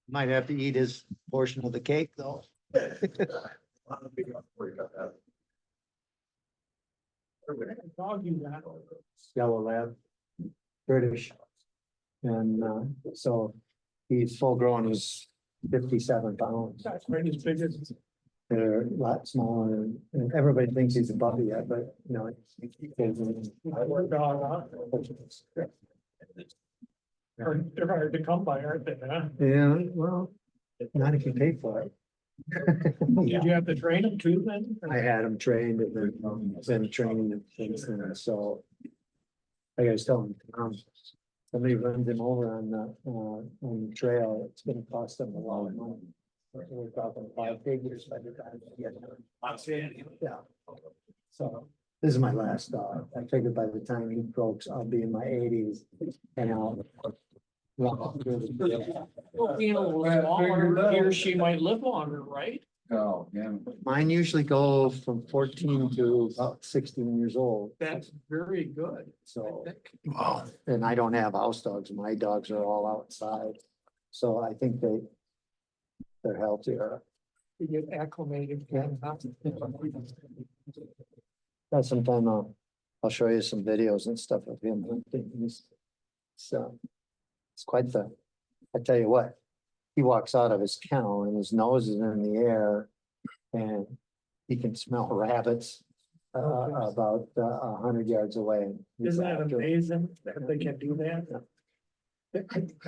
Might have to eat his portion of the cake though. Yellow lab, British. And so he's full grown, he's 57 pounds. That's right, as big as. They're a lot smaller and everybody thinks he's a puppy yet, but you know. They're hard to come by, aren't they, huh? Yeah, well, not if you pay for it. Did you have to train them too then? I had him trained and then been training him since then, so. Like I was telling him, somebody runs him over on the trail, it's gonna cost them a lot of money. We're talking 5 figures by the time you get there. Yeah. So this is my last dog. I figured by the time he croaks, I'll be in my 80s and I'll. Well, being a little smaller, he or she might live longer, right? Oh, yeah. Mine usually go from 14 to about 16 years old. That's very good. So, Wow. and I don't have house dogs. My dogs are all outside. So I think they're healthier. You get acclimated. But sometime I'll show you some videos and stuff of him hunting. So it's quite I tell you what, he walks out of his kennel and his nose is in the air and he can smell rabbits about 100 yards away. Isn't that amazing that they can do that? I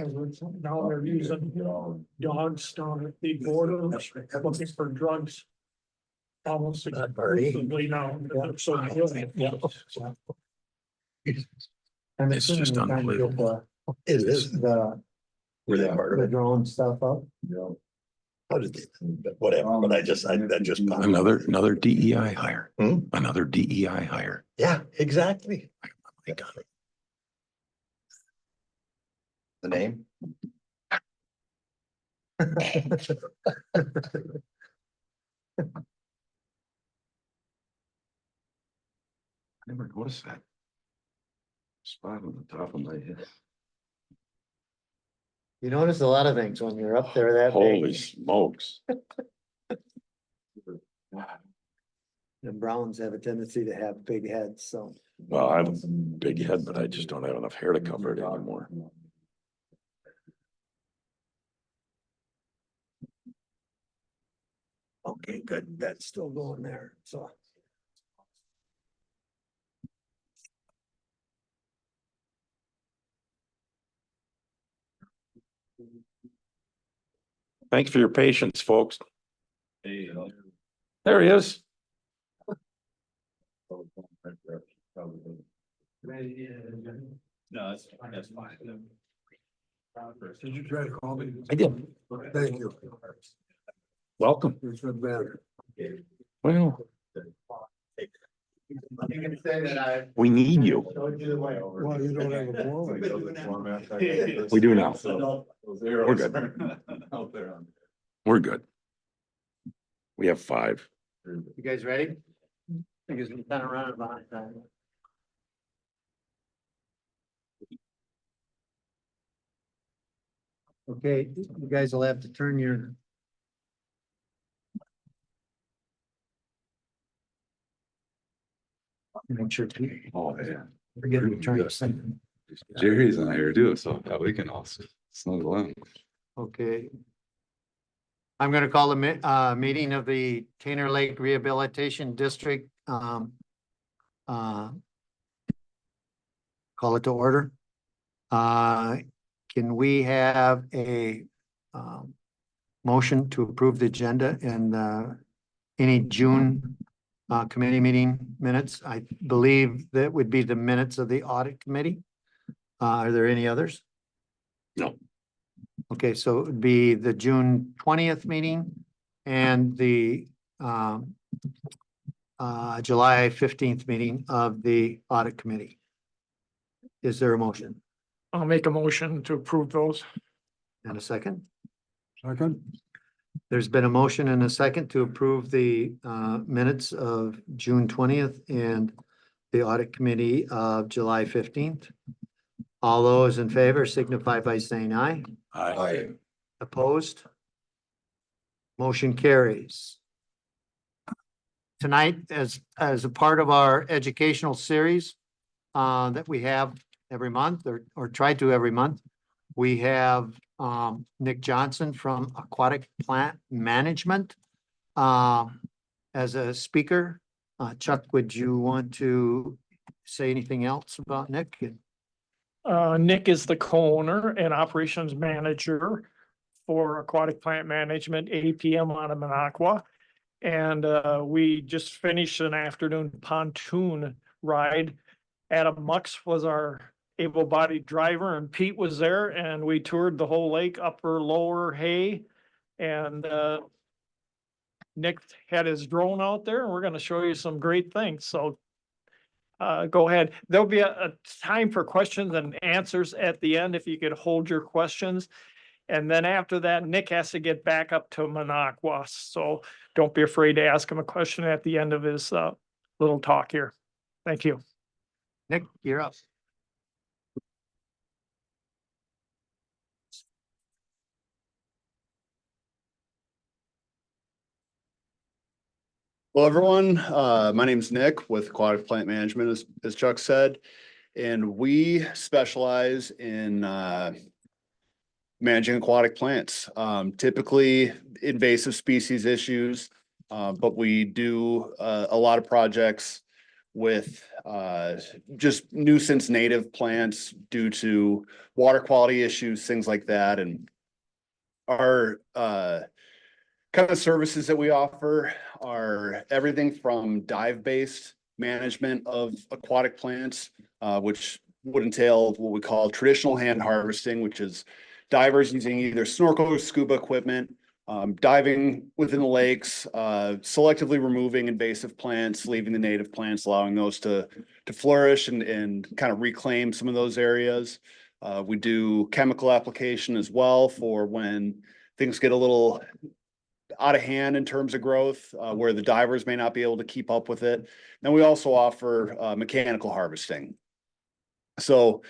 heard something, now they're using dogs down at the border looking for drugs. Almost exclusively now. They're so good. Yeah. And It's just unbelievable. It is. Were they part of The it? drone stuff up. How did they? Whatever, but that just. Another DEI hire. Another DEI hire. Yeah, exactly. My God. The name? I never noticed that. Spot on the top of my head. You notice a lot of things when you're up there that Holy big. smokes. The Browns have a tendency to have big heads, so. Well, I have a big head, but I just don't have enough hair to cover it anymore. Okay, good. That's still going there, so. Thanks for your patience, folks. There he is. No, that's fine. Did you try to call me? I did. Thank you. Welcome. It's been better. Well, You can say that I we need you. showed you the way. Well, you don't have a quorum. We do now. We're good. We're good. We have 5. You guys ready? Because we kind of running behind time. Okay, you guys will have to turn your. Make sure to Oh, yeah. forget to turn your thing. Jerry's not here too, so yeah, we can also snuggle in. Okay. I'm gonna call the meeting of the Tainter Lake Rehabilitation District. Call it to order. Can we have a motion to approve the agenda and any June committee meeting minutes? I believe that would be the minutes of the audit committee. Are there any others? No. Okay, so it would be the June 20th meeting and the July 15th meeting of the audit committee. Is there a motion I'll make a motion to approve those. and a second? Second, There's been a motion and a second to approve the minutes of June 20th and the audit committee of July 15th. All those in favor signify by saying aye. Aye. Opposed? Motion carries. Tonight, as a part of our educational series that we have every month or try to every month, we have Nick Johnson from Aquatic Plant Management as a speaker. Chuck, would you want to say anything else about Nick? Nick is the co-owner and operations manager for Aquatic Plant Management, APM out of Minocqua. And we just finished an afternoon pontoon ride. Adam Mux was our able-bodied driver and Pete was there and we toured the whole lake, upper, lower, hay. And Nick had his drone out there and we're gonna show you some great things. So go ahead. There'll be a time for questions and answers at the end if you could hold your questions. And then after that, Nick has to get back up to Minocqua. So don't be afraid to ask him a question at the end of his little talk here. Thank you. Nick, you're up. Hello, everyone. My name's Nick with Aquatic Plant Management, as Chuck said, and we specialize in managing aquatic plants, typically invasive species issues, but we do a lot of projects with just nuisance native plants due to water quality issues, things like that, and our kind of services that we offer are everything from dive-based management of aquatic plants, which would entail what we call traditional hand harvesting, which is divers using either snorkel or scuba equipment, diving within the lakes, selectively removing invasive plants, leaving the native plants, allowing those to flourish and kind of reclaim some of those areas. We do chemical application as well for when things get a little out of hand in terms of growth, where the divers may not be able to keep up with it. Then we also offer mechanical harvesting. So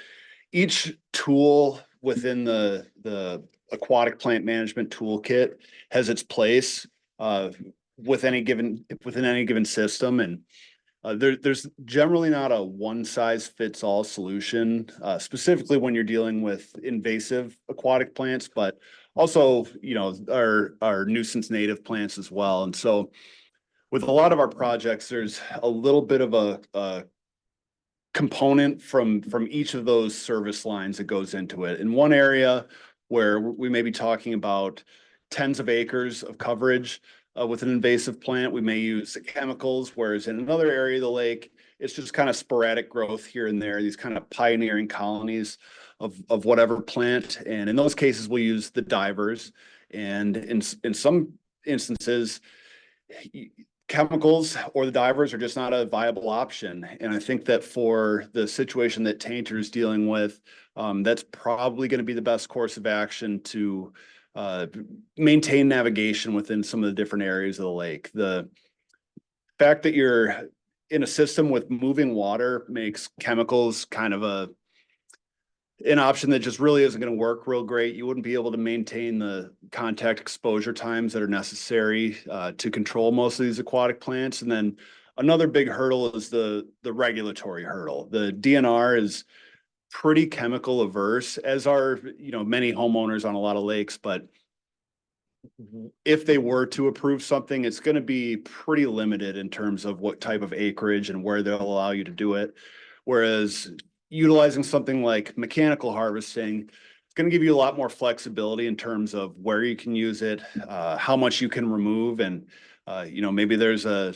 each tool within the aquatic plant management toolkit has its place within any given system, and there's generally not a one size fits all solution, specifically when you're dealing with invasive aquatic plants, but also, our nuisance native plants as well. And so with a lot of our projects, there's a little bit of a component from each of those service lines that goes into it. In one area where we may be talking about tens of acres of coverage with an invasive plant, we may use chemicals, whereas in another area of the lake, it's just kind of sporadic growth here and there, these kind of pioneering colonies of whatever plant. And in those cases, we'll use the divers. And in some instances, chemicals or the divers are just not a viable option. And I think that for the situation that Tainter is dealing with, that's probably going to be the best course of action to maintain navigation within some of the different areas of the lake. The fact that you're in a system with moving water makes chemicals kind of an option that just really isn't going to work real great. You wouldn't be able to maintain the contact exposure times that are necessary to control most of these aquatic plants. And then another big hurdle is the regulatory hurdle. The DNR is pretty chemical averse, as are many homeowners on a lot of lakes. But if they were to approve something, it's going to be pretty limited in terms of what type of acreage and where they'll allow you to do it. Whereas utilizing something like mechanical harvesting, it's going to give you a lot more flexibility in terms of where you can use it, how much you can remove, and maybe there's an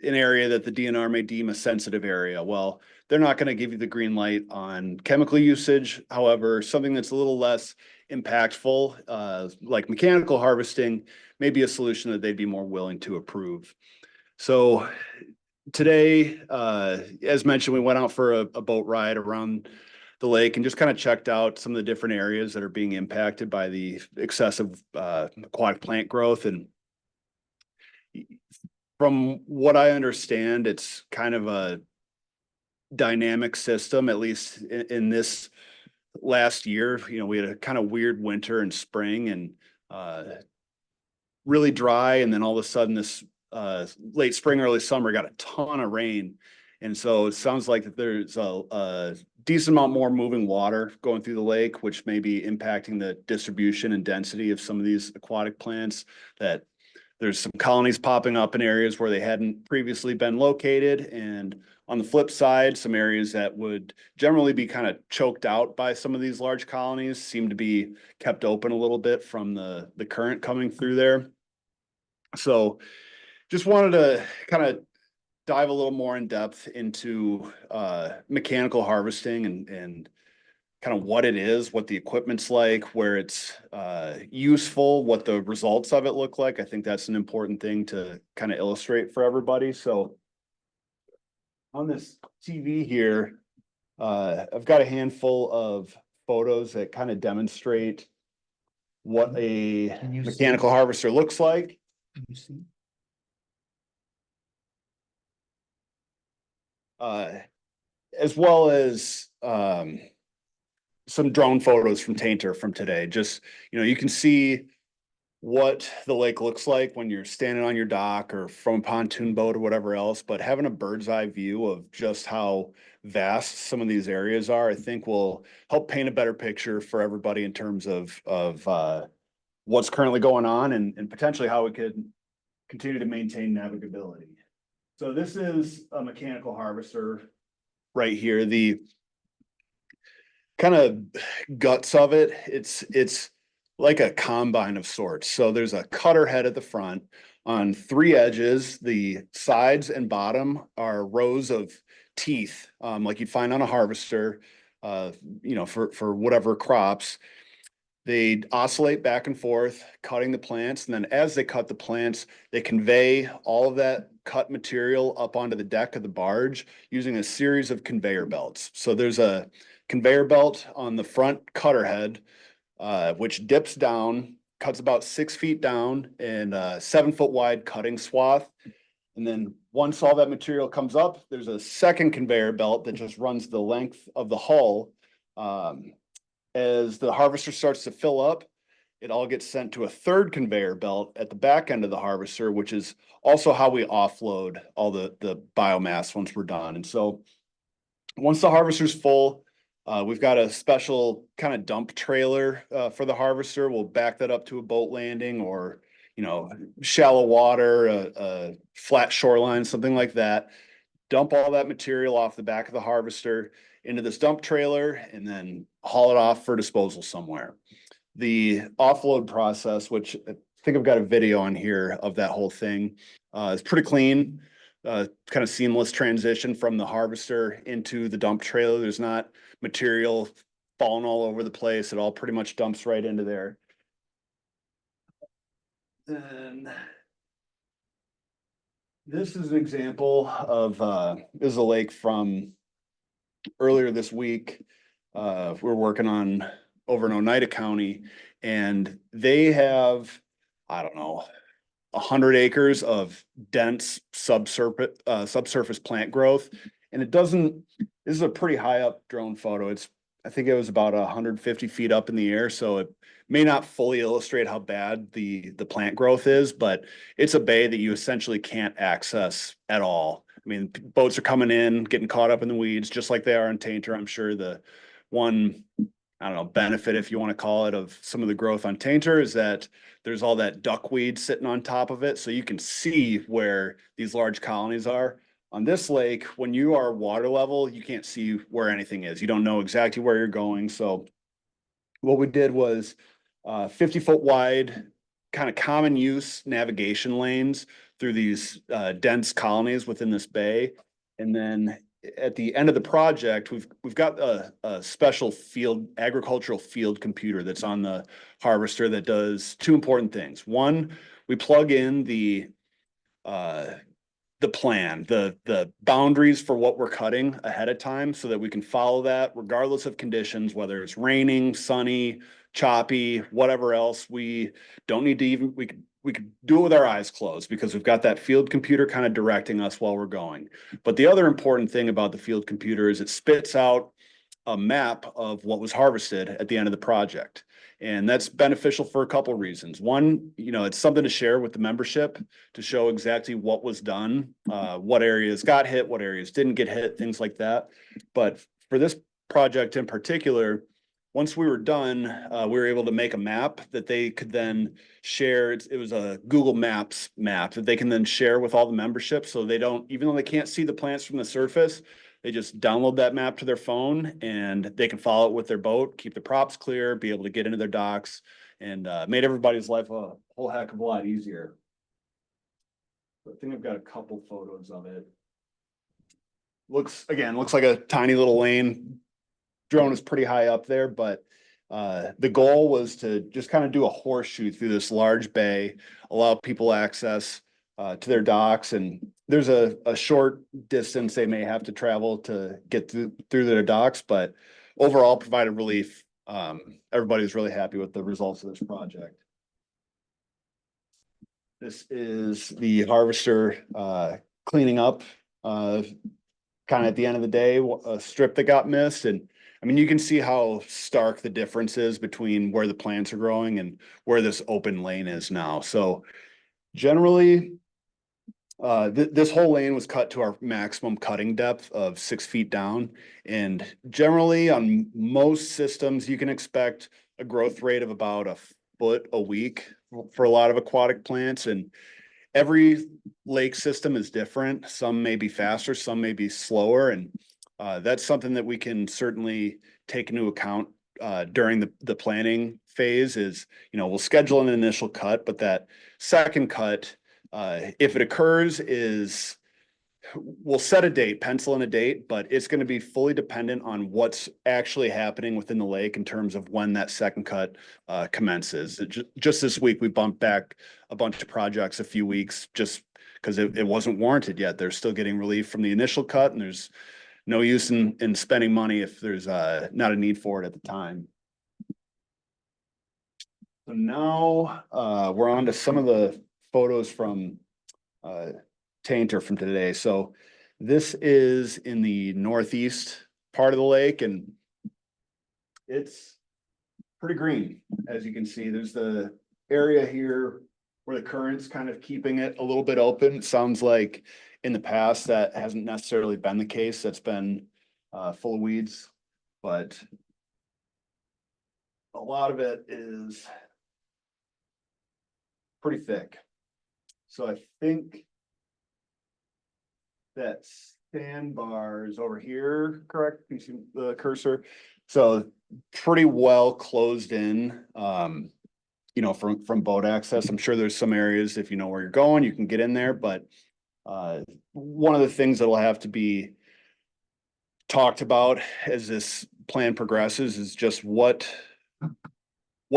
area that the DNR may deem a sensitive area. Well, they're not going to give you the green light on chemical usage. However, something that's a little less impactful, like mechanical harvesting, may be a solution that they'd be more willing to approve. So today, as mentioned, we went out for a boat ride around the lake and just kind of checked out some of the different areas that are being impacted by the excessive aquatic plant growth. And from what I understand, it's kind of a dynamic system, at least in this last year, we had a kind of weird winter and spring and really dry. And then all of a sudden this late spring, early summer got a ton of rain. And so it sounds like that there's a decent amount more moving water going through the lake, which may be impacting the distribution and density of some of these aquatic plants. That there's some colonies popping up in areas where they hadn't previously been located. And on the flip side, some areas that would generally be kind of choked out by some of these large colonies seem to be kept open a little bit from the current coming through there. So just wanted to kind of dive a little more in depth into mechanical harvesting and kind of what it is, what the equipment's like, where it's useful, what the results of it look like. I think that's an important thing to kind of illustrate for everybody. So on this TV here, I've got a handful of photos that kind of demonstrate what a mechanical harvester looks like. As well as some drone photos from Tainter from today. Just, you can see what the lake looks like when you're standing on your dock or from a pontoon boat or whatever else, but having a bird's eye view of just how vast some of these areas are, I think will help paint a better picture for everybody in terms of what's currently going on and potentially how we could continue to maintain navigability. So this is a mechanical harvester right here. The kind of guts of it, it's like a combine of sorts. So there's a cutter head at the front. On three edges, the sides and bottom are rows of teeth, like you'd find on a harvester, for whatever crops. They oscillate back and forth, cutting the plants. And then as they cut the plants, they convey all of that cut material up onto the deck of the barge using a series of conveyor belts. So there's a conveyor belt on the front cutter head, which dips down, cuts about 6 feet down in a 7-foot wide cutting swath. And then once all that material comes up, there's a second conveyor belt that just runs the length of the hull. As the harvester starts to fill up, it all gets sent to a third conveyor belt at the back end of the harvester, which is also how we offload all the biomass once we're done. And so once the harvester's full, we've got a special kind of dump trailer for the harvester. We'll back that up to a boat landing or, shallow water, a flat shoreline, something like that. Dump all that material off the back of the harvester into this dump trailer and then haul it off for disposal somewhere. The offload process, which I think I've got a video on here of that whole thing, is pretty clean, kind of seamless transition from the harvester into the dump trailer. There's not material falling all over the place. It all pretty much dumps right into there. Then this is an example of this is a lake from earlier this week. We're working on over in Oneida County, and they have, I don't know, 100 acres of dense subsurface plant growth. And this is a pretty high up drone photo. I think it was about 150 feet up in the air. So it may not fully illustrate how bad the plant growth is, but it's a bay that you essentially can't access at all. I mean, boats are coming in, getting caught up in the weeds, just like they are in Tainter. I'm sure the one, I don't know, benefit, if you want to call it, of some of the growth on Tainter is that there's all that duckweed sitting on top of it. So you can see where these large colonies are. On this lake, when you are water level, you can't see where anything is. You don't know exactly where you're going. So what we did was 50-foot wide, kind of common use navigation lanes through these dense colonies within this bay. And then at the end of the project, we've got a special agricultural field computer that's on the harvester that does two important things. One, we plug in the plan, the boundaries for what we're cutting ahead of time so that we can follow that regardless of conditions, whether it's raining, sunny, choppy, whatever else. We don't need to even, we could do it with our eyes closed because we've got that field computer kind of directing us while we're going. But the other important thing about the field computer is it spits out a map of what was harvested at the end of the project. And that's beneficial for a couple reasons. One, it's something to share with the membership to show exactly what was done, what areas got hit, what areas didn't get hit, things like that. But for this project in particular, once we were done, we were able to make a map that they could then share. It was a Google Maps map that they can then share with all the membership. So they don't, even though they can't see the plants from the surface, they just download that map to their phone and they can follow it with their boat, keep the props clear, be able to get into their docks, and made everybody's life a whole heck of a lot easier. I think I've got a couple photos of it. Looks like a tiny little lane. Drone is pretty high up there, but the goal was to just kind of do a horseshoe through this large bay, allow people access to their docks, and there's a short distance they may have to travel to get through their docks, but overall provided relief. Everybody's really happy with the results of this project. This is the harvester cleaning up kind of at the end of the day, a strip that got missed. And I mean, you can see how stark the difference is between where the plants are growing and where this open lane is now. So generally, this whole lane was cut to our maximum cutting depth of 6 feet down. And generally on most systems, you can expect a growth rate of about a foot a week for a lot of aquatic plants. And every lake system is different. Some may be faster, some may be slower. And that's something that we can certainly take into account during the planning phase is, we'll schedule an initial cut, but that second cut, if it occurs, we'll set a date, pencil in a date, but it's going to be fully dependent on what's actually happening within the lake in terms of when that second cut commences. Just this week, we bumped back a bunch of projects a few weeks just because it wasn't warranted yet. They're still getting relief from the initial cut, and there's no use in spending money if there's not a need for it at the time. So now we're on to some of the photos from Tainter from today. So this is in the northeast part of the lake, and it's pretty green. As you can see, there's the area here where the current's kind of keeping it a little bit open. It sounds like in the past that hasn't necessarily been the case. That's been full of weeds, but a lot of it is pretty thick. So I think that sandbar is over here, correct? You see the cursor? So pretty well closed in, from boat access. I'm sure there's some areas, if you know where you're going, you can get in there, but one of the things that'll have to be talked about as this plan progresses is just what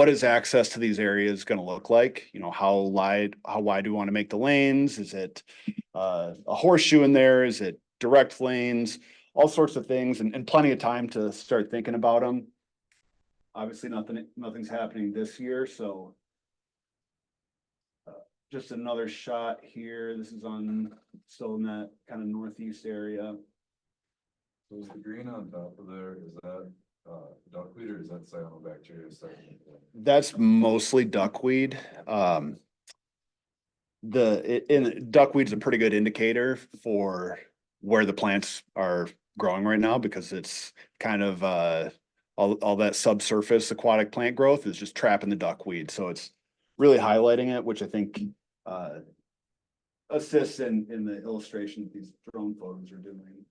is access to these areas going to look like? How wide do we want to make the lanes? Is it a horseshoe in there? Is it direct lanes? All sorts of things, and plenty of time to start thinking about them. Obviously, nothing's happening this year, so just another shot here. This is still in that kind of northeast area. So is the green on top of there, is that duckweed or is that cyanobacteria starting? That's mostly duckweed. Duckweed's a pretty good indicator for where the plants are growing right now, because it's kind of all that subsurface aquatic plant growth is just trapping the duckweed. So it's really highlighting it, which I think assists in the illustration that these drone photos are doing.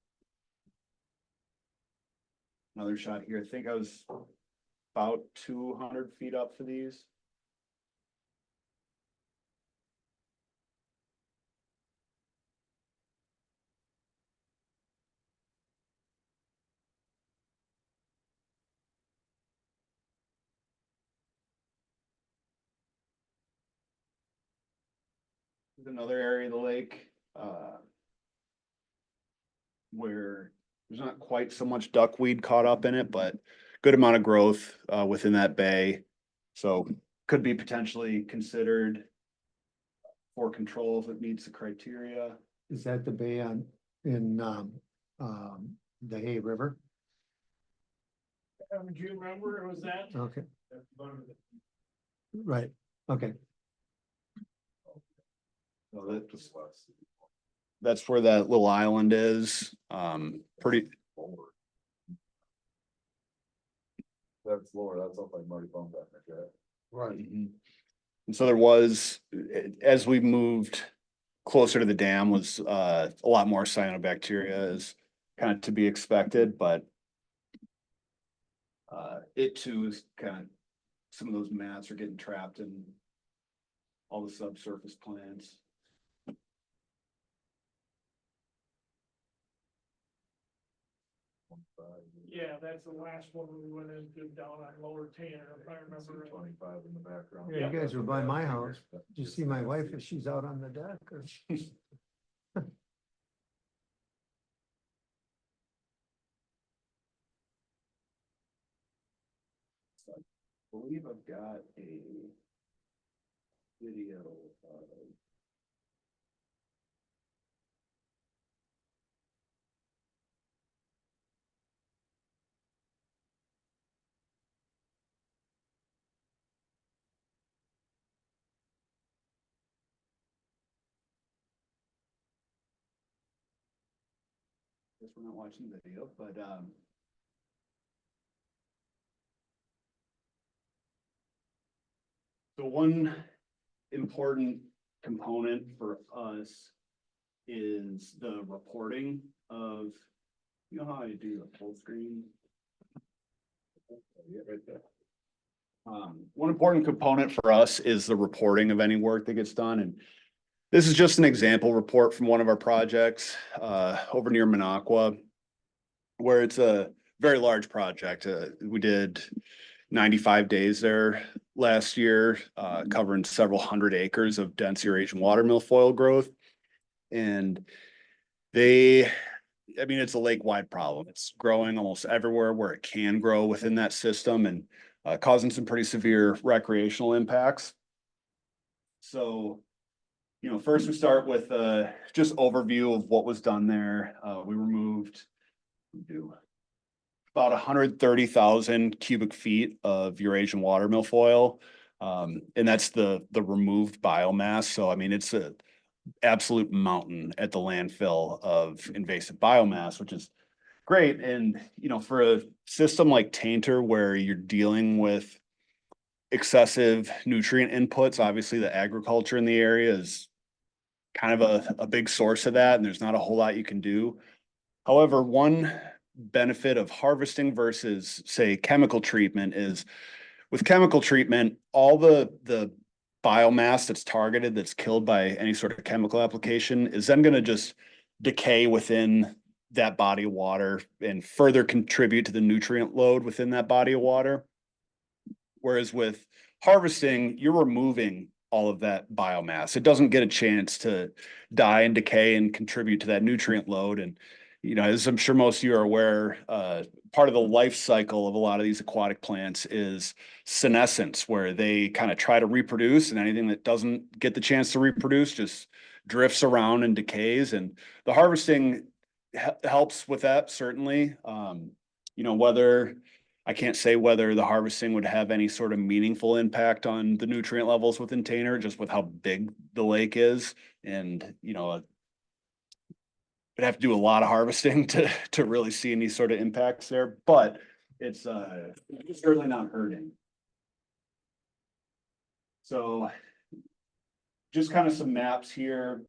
Another shot here. I think I was about 200 feet up for these. There's another area of the lake where there's not quite so much duckweed caught up in it, but good amount of growth within that bay. So could be potentially considered for control if it meets the criteria. Is that the bay in the Hay River? Do you remember it was that? Okay, right, okay. No, that was last. That's where that little island is. Pretty, Forward. That's lower, that's up like Marty Bump back there. Right. and so there was, as we moved closer to the dam was, a lot more cyanobacteria is kind of to be expected, but it too is kind of, some of those mats are getting trapped in all the subsurface plants. Yeah, that's the last one we went into down on Lower Tainter, if I remember. 25 in the background. Yeah, you guys were by my house. Did you see my wife if she's out on the deck or? I believe I've got a video. Guess we're not watching the video, but so one important component for us is the reporting of, you know how I do a full screen? Yeah, right there. One important component for us is the reporting of any work that gets done, and this is just an example report from one of our projects over near Minocqua, where it's a very large project. We did 95 days there last year, covering several hundred acres of dense Eurasian water milfoil growth. And I mean, it's a lake-wide problem. It's growing almost everywhere where it can grow within that system and causing some pretty severe recreational impacts. So, you know, first we start with just overview of what was done there. We removed about 130,000 cubic feet of Eurasian water milfoil. And that's the removed biomass. So, I mean, it's a absolute mountain at the landfill of invasive biomass, which is great. And, you know, for a system like Tainter, where you're dealing with excessive nutrient inputs, obviously the agriculture in the area is kind of a big source of that, and there's not a whole lot you can do. However, one benefit of harvesting versus, say, chemical treatment is with chemical treatment, all the biomass that's targeted, that's killed by any sort of chemical application, is then going to just decay within that body of water and further contribute to the nutrient load within that body of water. Whereas with harvesting, you're removing all of that biomass. It doesn't get a chance to die and decay and contribute to that nutrient load. And, you know, as I'm sure most of you are aware, part of the life cycle of a lot of these aquatic plants is senescence, where they kind of try to reproduce, and anything that doesn't get the chance to reproduce just drifts around and decays. And the harvesting helps with that, certainly. You know, whether I can't say whether the harvesting would have any sort of meaningful impact on the nutrient levels within Tainter, just with how big the lake is. And, you know, would have to do a lot of harvesting to really see any sort of impacts there, but it's certainly not hurting. So just kind of some maps here,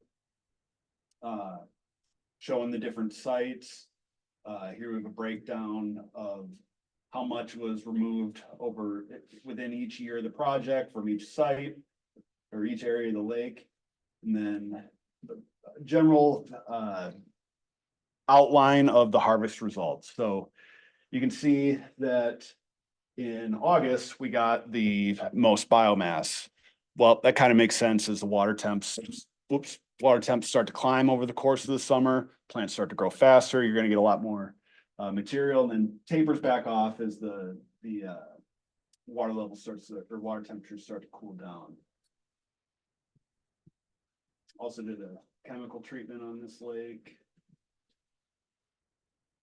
showing the different sites. Here we have a breakdown of how much was removed within each year of the project from each site or each area of the lake. And then the general outline of the harvest results. So you can see that in August, we got the most biomass. Well, that kind of makes sense as the water temps start to climb over the course of the summer, plants start to grow faster, you're going to get a lot more material, and then tapers back off as the water level or water temperatures start to cool down. Also did a chemical treatment on this lake.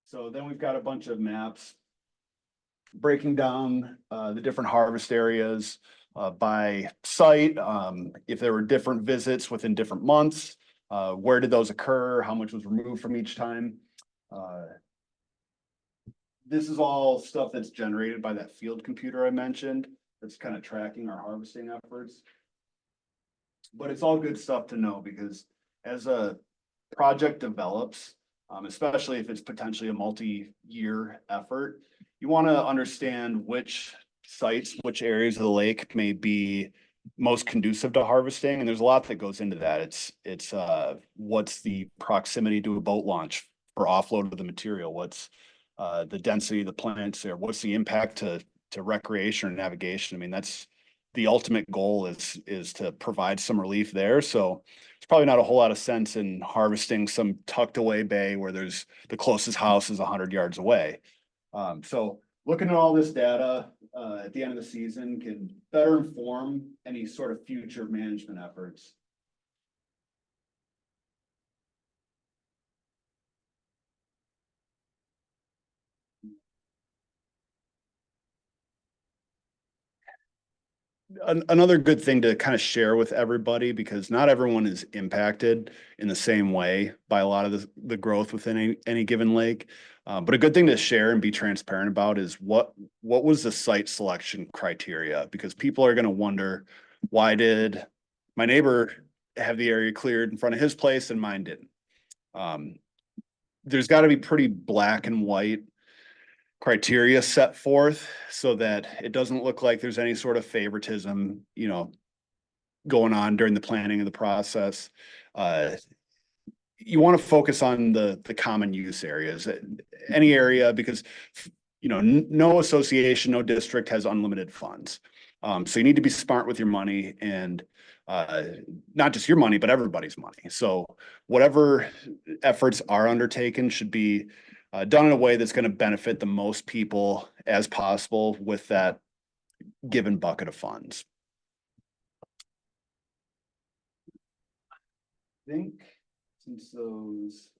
So then we've got a bunch of maps breaking down the different harvest areas by site, if there were different visits within different months, where did those occur, how much was removed from each time. This is all stuff that's generated by that field computer I mentioned, that's kind of tracking our harvesting efforts. But it's all good stuff to know, because as a project develops, especially if it's potentially a multi-year effort, you want to understand which sites, which areas of the lake may be most conducive to harvesting. And there's a lot that goes into that. It's what's the proximity to a boat launch for offload of the material? What's the density of the plants there? What's the impact to recreation or navigation? I mean, that's the ultimate goal is to provide some relief there. So it's probably not a whole lot of sense in harvesting some tucked away bay where there's the closest house is 100 yards away. So looking at all this data at the end of the season can better inform any sort of future management efforts. Another good thing to kind of share with everybody, because not everyone is impacted in the same way by a lot of the growth within any given lake. But a good thing to share and be transparent about is what was the site selection criteria? Because people are going to wonder, why did my neighbor have the area cleared in front of his place and mine didn't? There's got to be pretty black and white criteria set forth so that it doesn't look like there's any sort of favoritism, going on during the planning of the process. You want to focus on the common use areas, any area, because no association, no district has unlimited funds. So you need to be smart with your money, and not just your money, but everybody's money. So whatever efforts are undertaken should be done in a way that's going to benefit the most people as possible with that given bucket of funds. I think since those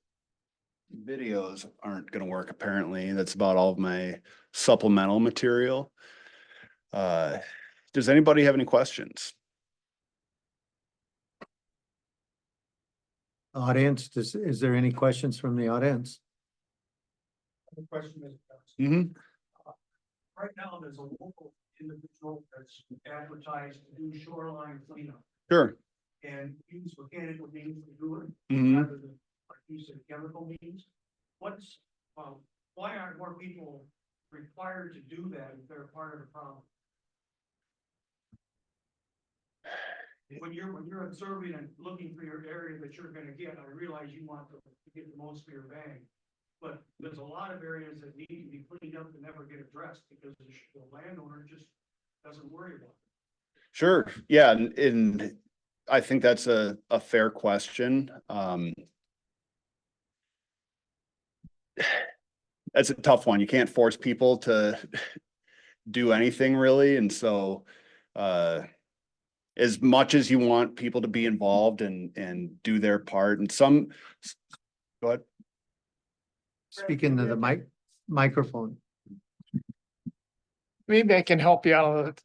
videos aren't going to work, apparently, that's about all of my supplemental material. Does anybody have any questions? Audience, is there any questions from the audience? The question is, Mm-hmm. right now, there's a local individual that's advertised to do shoreline cleanup Sure. and use mechanical means to do it Mm-hmm. rather than, like you said, chemical means. Why aren't more people required to do that if they're part of the problem? When you're observing and looking for your area that you're gonna get, I realize you want to get the most for your bang. But there's a lot of areas that need to be cleaned up and never get addressed because the landowner just doesn't worry about it. Sure. Yeah. And I think that's a fair question. That's a tough one. You can't force people to do anything really. And so, as much as you want people to be involved and do their part, and go ahead. Speak into the microphone. Maybe I can help you out.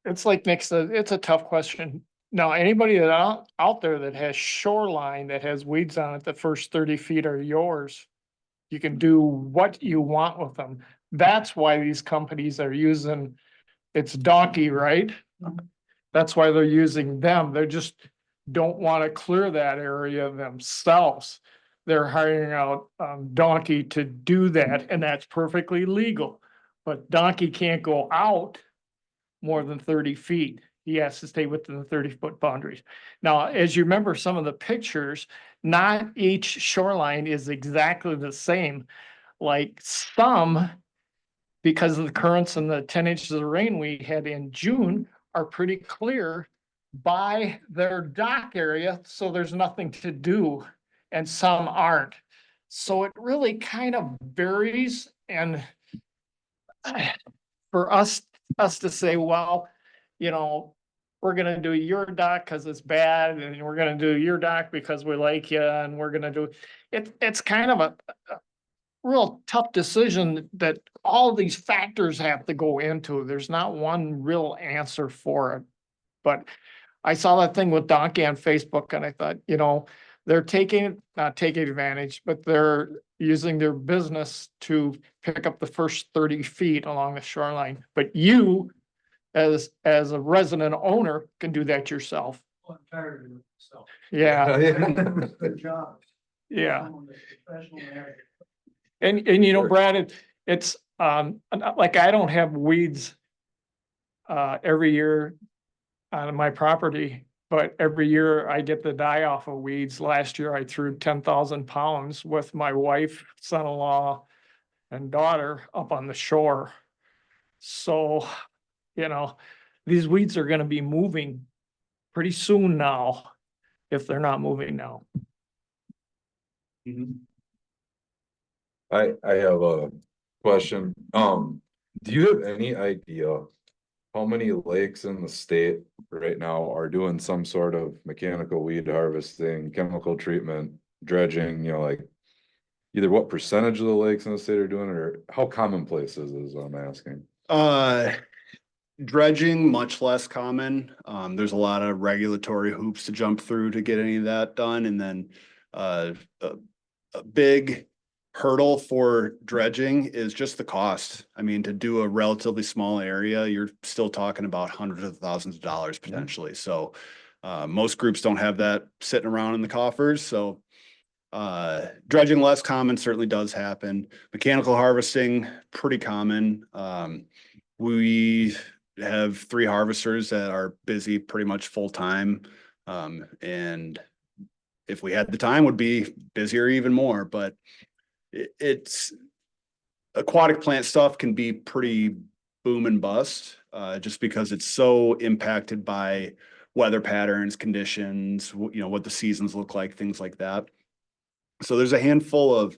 It's like Nick said, it's a tough question. Now, anybody that out there that has shoreline that has weeds on it, the first 30 feet are yours. You can do what you want with them. That's why these companies are using, it's Donkey, right? That's why they're using them. They just don't want to clear that area themselves. They're hiring out Donkey to do that, and that's perfectly legal. But Donkey can't go out more than 30 feet. He has to stay within the 30-foot boundaries. Now, as you remember some of the pictures, not each shoreline is exactly the same. Like some, because of the currents and the 10 inches of rain we had in June, are pretty clear by their dock area, so there's nothing to do, and some aren't. So it really kind of varies, and for us to say, well, we're gonna do your dock because it's bad, and we're gonna do your dock because we like you, and we're gonna do it's kind of real tough decision that all these factors have to go into. There's not one real answer for it. But I saw that thing with Donkey on Facebook and I thought, they're not taking advantage, but they're using their business to pick up the first 30 feet along the shoreline. But you, as a resident owner, can do that yourself. I'm tired of it, so. Yeah, Good job. yeah. Someone that's professional and everything. And Brad, it's, like I don't have weeds every year on my property, but every year I get the die off of weeds. Last year I threw 10,000 pounds with my wife, son-in-law, and daughter up on the shore. So, these weeds are gonna be moving pretty soon now, if they're not moving now. I have a question. Do you have any idea how many lakes in the state right now are doing some sort of mechanical weed harvesting, chemical treatment, dredging, like either what percentage of the lakes in the state are doing it or how commonplace is this, I'm asking? Dredging, much less common. There's a lot of regulatory hoops to jump through to get any of that done. And then a big hurdle for dredging is just the cost. I mean, to do a relatively small area, you're still talking about hundreds of thousands of dollars potentially. So most groups don't have that sitting around in the coffers. So dredging less common, certainly does happen. Mechanical harvesting, pretty common. We have 3 harvesters that are busy pretty much full time. And if we had the time, would be busier even more, but it's aquatic plant stuff can be pretty boom and bust, just because it's so impacted by weather patterns, conditions, what the seasons look like, things like that. So there's a handful of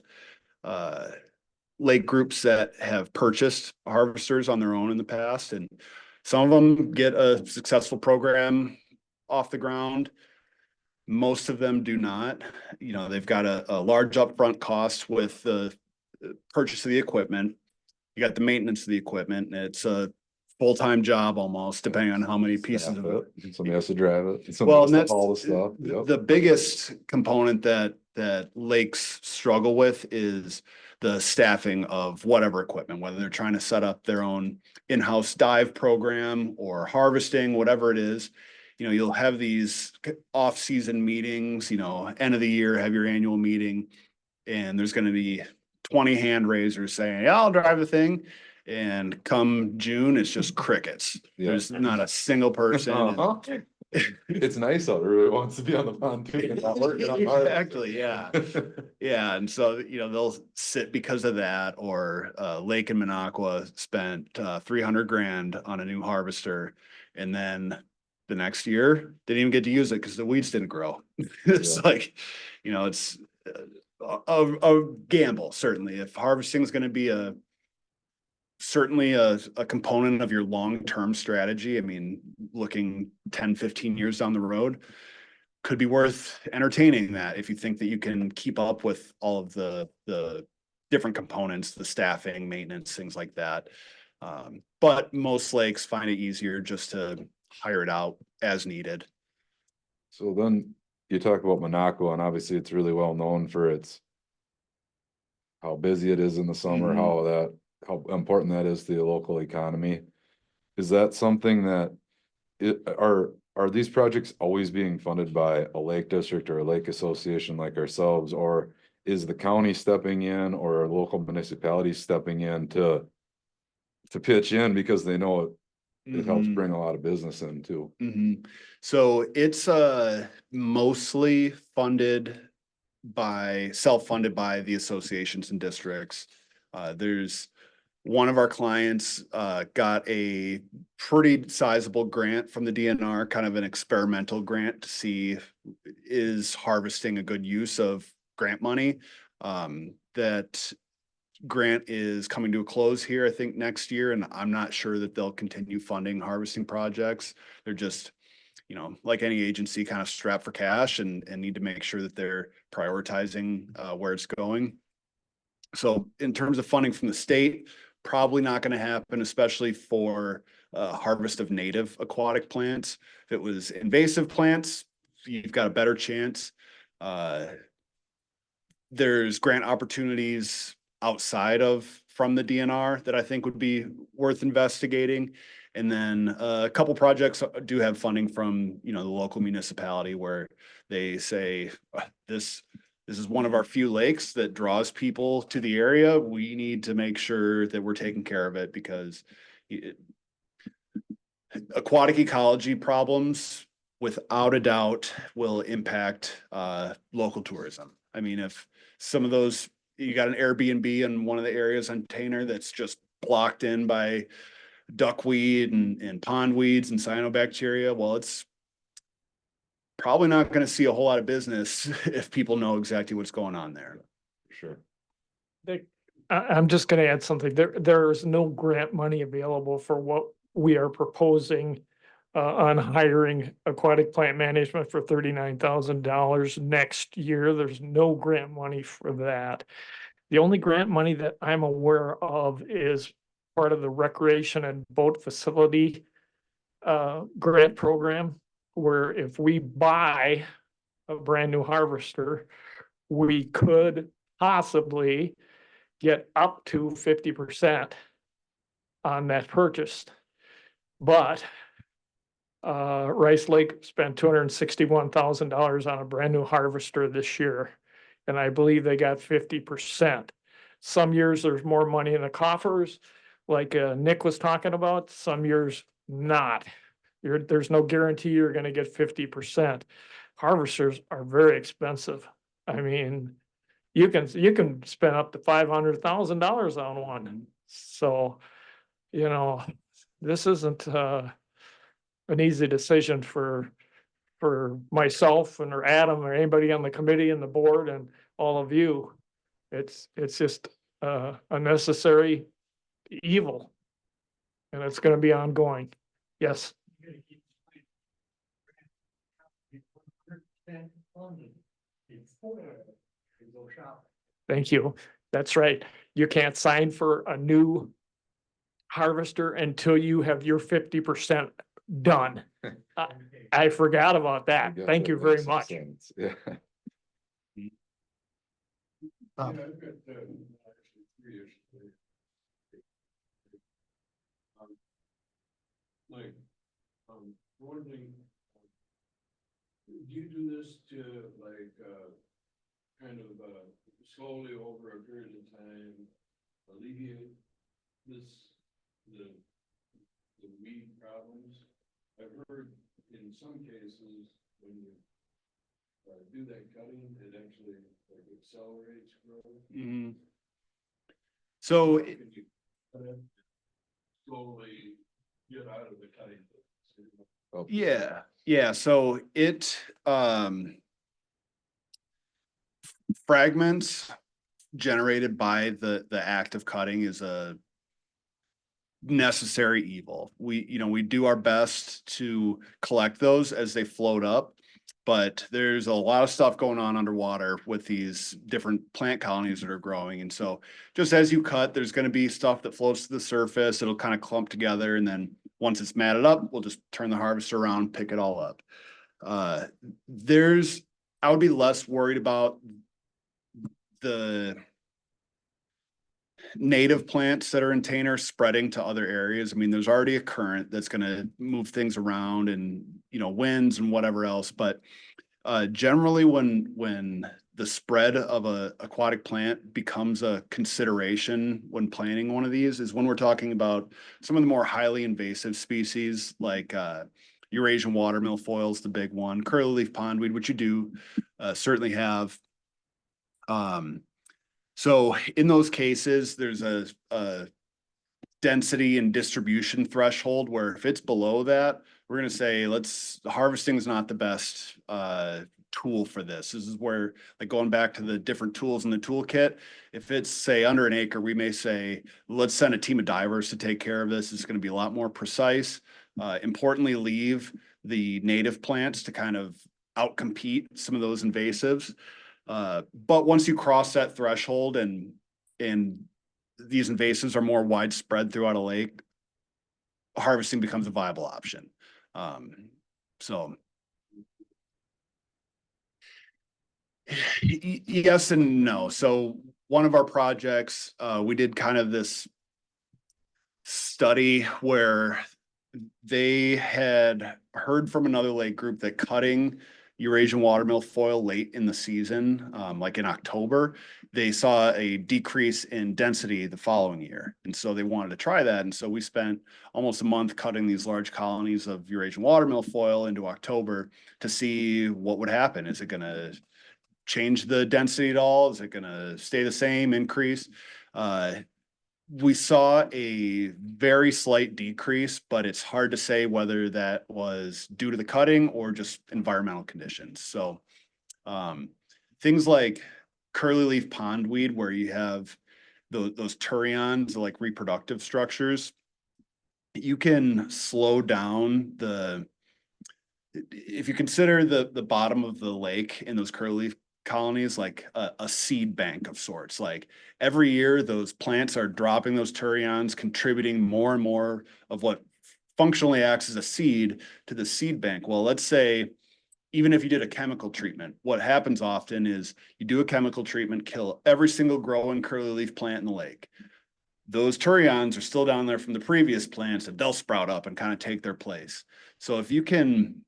lake groups that have purchased harvesters on their own in the past, and some of them get a successful program off the ground. Most of them do not. They've got a large upfront cost with the purchase of the equipment. You got the maintenance of the equipment, and it's a full-time job almost, depending on how many pieces of it. Somebody has to drive it. Well, Somebody has and to that's haul the stuff. Yep. the biggest component that lakes struggle with is the staffing of whatever equipment, whether they're trying to set up their own in-house dive program or harvesting, whatever it is. You'll have these off-season meetings, end of the year, have your annual meeting, and there's going to be 20 hand raisers saying, yeah, I'll drive the thing. And come June, it's just crickets. Yeah. There's not a single person. Uh-huh. It's nice out there. It wants to be on the pontoon and not working on hard. Exactly, yeah. Yeah, and so, they'll sit because of that, or Lake in Minocqua spent 300 grand on a new harvester, and then the next year didn't even get to use it because the weeds didn't grow. It's Yeah. like, it's a gamble, certainly. If harvesting is going to be certainly a component of your long-term strategy, I mean, looking 10, 15 years down the road, could be worth entertaining that if you think that you can keep up with all of the different components, the staffing, maintenance, things like that. But most lakes find it easier just to hire it out as needed. So then you talk about Minocqua, and obviously it's really well known for how busy it is in the summer, Mhm. how important that is to the local economy. Is that something that are these projects always being funded by a lake district or a lake association like ourselves, or is the county stepping in or a local municipality stepping in to pitch in because they know it helps Mhm. bring a lot of business in too? Mhm. So it's mostly self-funded by the associations and districts. There's one of our clients got a pretty sizable grant from the DNR, kind of an experimental grant to see is harvesting a good use of grant money. That grant is coming to a close here, I think, next year, and I'm not sure that they'll continue funding harvesting projects. They're just, like any agency, kind of strapped for cash and need to make sure that they're prioritizing where it's going. So in terms of funding from the state, probably not going to happen, especially for harvest of native aquatic plants. If it was invasive plants, you've got a better chance. There's grant opportunities outside of from the DNR that I think would be worth investigating. And then a couple projects do have funding from, the local municipality where they say this is one of our few lakes that draws people to the area. We need to make sure that we're taking care of it because aquatic ecology problems without a doubt will impact local tourism. I mean, if some of those, you got an Airbnb in one of the areas on Tainter that's just blocked in by duckweed and pond weeds and cyanobacteria, well, it's probably not going to see a whole lot of business if people know exactly what's going on there. Sure. I'm just gonna add something. There's no grant money available for what we are proposing on hiring aquatic plant management for $39,000 next year. There's no grant money for that. The only grant money that I'm aware of is part of the recreation and boat facility grant program, where if we buy a brand new harvester, we could possibly get up to 50% on that purchase. But Rice Lake spent $261,000 on a brand new harvester this year. And I believe they got 50%. Some years there's more money in the coffers, like Nick was talking about, some years not. There's no guarantee you're gonna get 50%. Harvesters are very expensive. I mean, you can spend up to $500,000 on one. So, this isn't an easy decision for myself and or Adam or anybody on the committee and the board and all of you. It's just a necessary evil. And it's gonna be ongoing. Yes. Thank you. That's right. You can't sign for a new harvester until you have your 50% done. I forgot about that. Yeah, Thank that you very makes much. sense. Yeah. Um, Yeah, I've got, actually 3 issues. Like, one thing, do you do this to like, kind of, slowly over a period of time alleviate the weed problems? I've heard in some cases when you do that cutting, it actually like accelerates growth. So Can you slowly get out of the cutting? Oh, yeah, so it fragments generated by the act of cutting is a necessary evil. We do our best to collect those as they float up, but there's a lot of stuff going on underwater with these different plant colonies that are growing. And so just as you cut, there's going to be stuff that floats to the surface. It'll kind of clump together. And then once it's matted up, we'll just turn the harvester around, pick it all up. I would be less worried about the native plants that are in Tainter spreading to other areas. I mean, there's already a current that's going to move things around and, winds and whatever else. But generally when the spread of a aquatic plant becomes a consideration when planting one of these is when we're talking about some of the more highly invasive species like Eurasian water milfoil is the big one, curly leaf pondweed, which you do certainly have. So in those cases, there's a density and distribution threshold where if it's below that, we're going to say, harvesting is not the best tool for this. This is where, like going back to the different tools in the toolkit, if it's say under an acre, we may say, let's send a team of divers to take care of this. It's going to be a lot more precise. Importantly, leave the native plants to kind of outcompete some of those invasives. But once you cross that threshold and and these invasives are more widespread throughout a lake, harvesting becomes a viable option. So. Yes and no. So one of our projects, we did kind of this study where they had heard from another lake group that cutting Eurasian watermill foil late in the season, like in October, they saw a decrease in density the following year. And so they wanted to try that. And so we spent almost a month cutting these large colonies of Eurasian watermill foil into October to see what would happen. Is it going to change the density at all? Is it going to stay the same, increase? We saw a very slight decrease, but it's hard to say whether that was due to the cutting or just environmental conditions. So things like curly leaf pondweed, where you have those turions, like reproductive structures, you can slow down if you consider the bottom of the lake in those curly leaf colonies like a seed bank of sorts. Like every year, those plants are dropping those turions, contributing more and more of what functionally acts as a seed to the seed bank. Well, let's say even if you did a chemical treatment, what happens often is you do a chemical treatment, kill every single growing curly leaf plant in the lake. Those turions are still down there from the previous plants, and they'll sprout up and kind of take their place. So if you can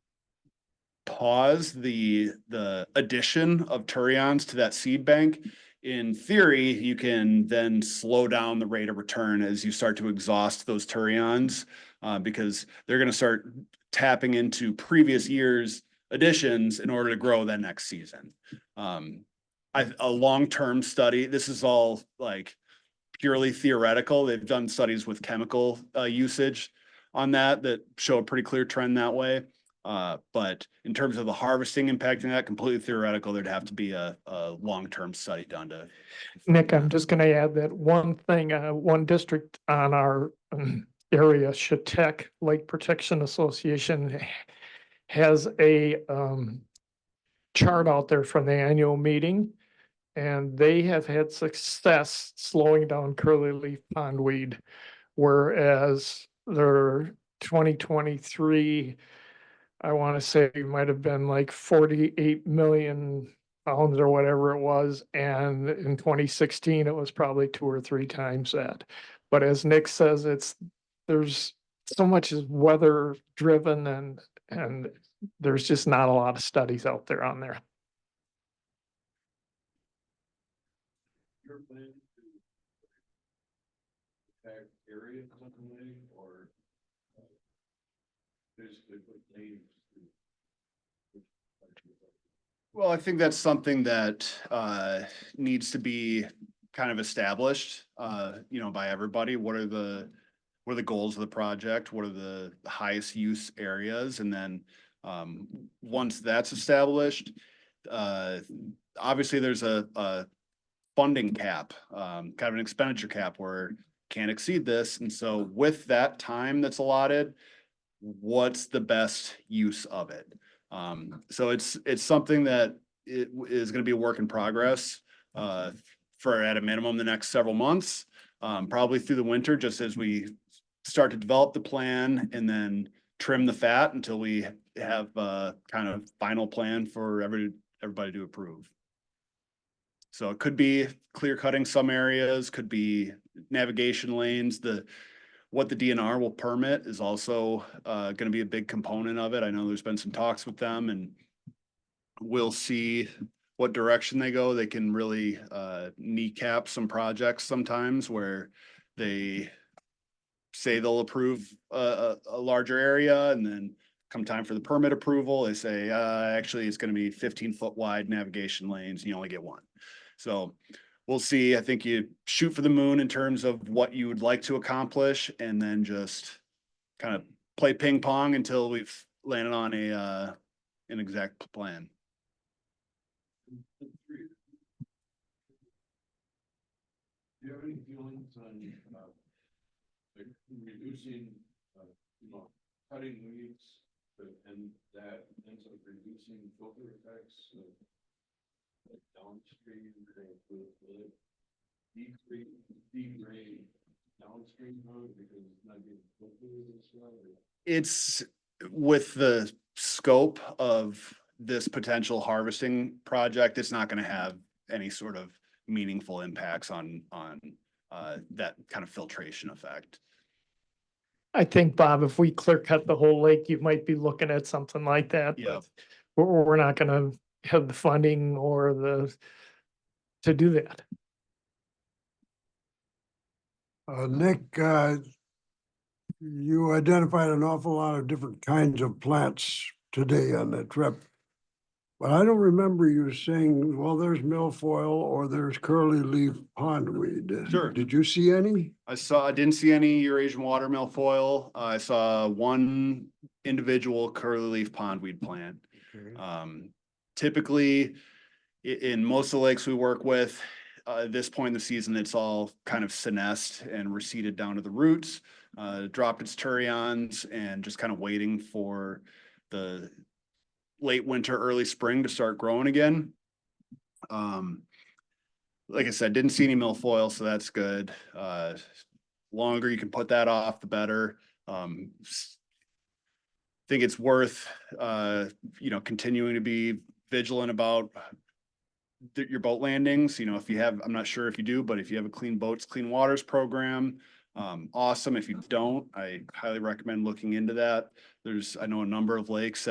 pause the addition of turions to that seed bank, in theory, you can then slow down the rate of return as you start to exhaust those turions, because they're going to start tapping into previous years' additions in order to grow that next season. A long-term study, this is all like purely theoretical. They've done studies with chemical usage on that show a pretty clear trend that way. But in terms of the harvesting impacting that, completely theoretical, there'd have to be a long-term study done to. Nick, I'm just gonna add that one thing, one district on our area, Chautauqua Lake Protection Association, has a chart out there from the annual meeting. And they have had success slowing down curly leaf pondweed, whereas their 2023, I want to say it might have been like 48 million pounds or whatever it was. And in 2016, it was probably 2 or 3 times that. But as Nick says, there's so much is weather driven, and there's just not a lot of studies out there on there. Your plan to attack area something or basically put names to. Well, I think that's something that needs to be kind of established, by everybody. What are the goals of the project? What are the highest use areas? And then once that's established, obviously there's a funding cap, kind of an expenditure cap where can't exceed this. And so with that time that's allotted, what's the best use of it? So it's something that it is going to be a work in progress for at a minimum the next several months, probably through the winter, just as we start to develop the plan and then trim the fat until we have a kind of final plan for everybody to approve. So it could be clear cutting some areas, could be navigation lanes. What the DNR will permit is also going to be a big component of it. I know there's been some talks with them, and we'll see what direction they go. They can really kneecap some projects sometimes where they say they'll approve a larger area, and then come time for the permit approval, they say, actually, it's going to be 15-foot wide navigation lanes, and you only get one. So we'll see. I think you shoot for the moon in terms of what you would like to accomplish, and then just kind of play ping pong until we've landed on an exact plan. Do you have any feelings on like reducing, cutting weeds, and that ends up reducing filter effects? Like downstream, degrade downstream road because it's not getting filtered as well? It's with the scope of this potential harvesting project, it's not gonna have any sort of meaningful impacts on that kind of filtration effect. I think, Bob, if we clear cut the whole lake, you might be looking at something like that. Yeah. But we're not gonna have the funding or to do that. Nick, you identified an awful lot of different kinds of plants today on the trip. But I don't remember you saying, well, there's milfoil or there's curly leaf pondweed. Sure. Did you see any? I didn't see any Eurasian water milfoil. I saw one individual curly leaf pondweed plant. Typically, in most of the lakes we work with, at this point in the season, it's all kind of senesced and receded down to the roots, dropped its turions, and just kind of waiting for the late winter, early spring to start growing again. Like I said, didn't see any milfoil, so that's good. Longer you can put that off, the better. Think it's worth, continuing to be vigilant about your boat landings. If you have, I'm not sure if you do, but if you have a clean boats, clean waters program, awesome. If you don't, I highly recommend looking into that. I know a number of lakes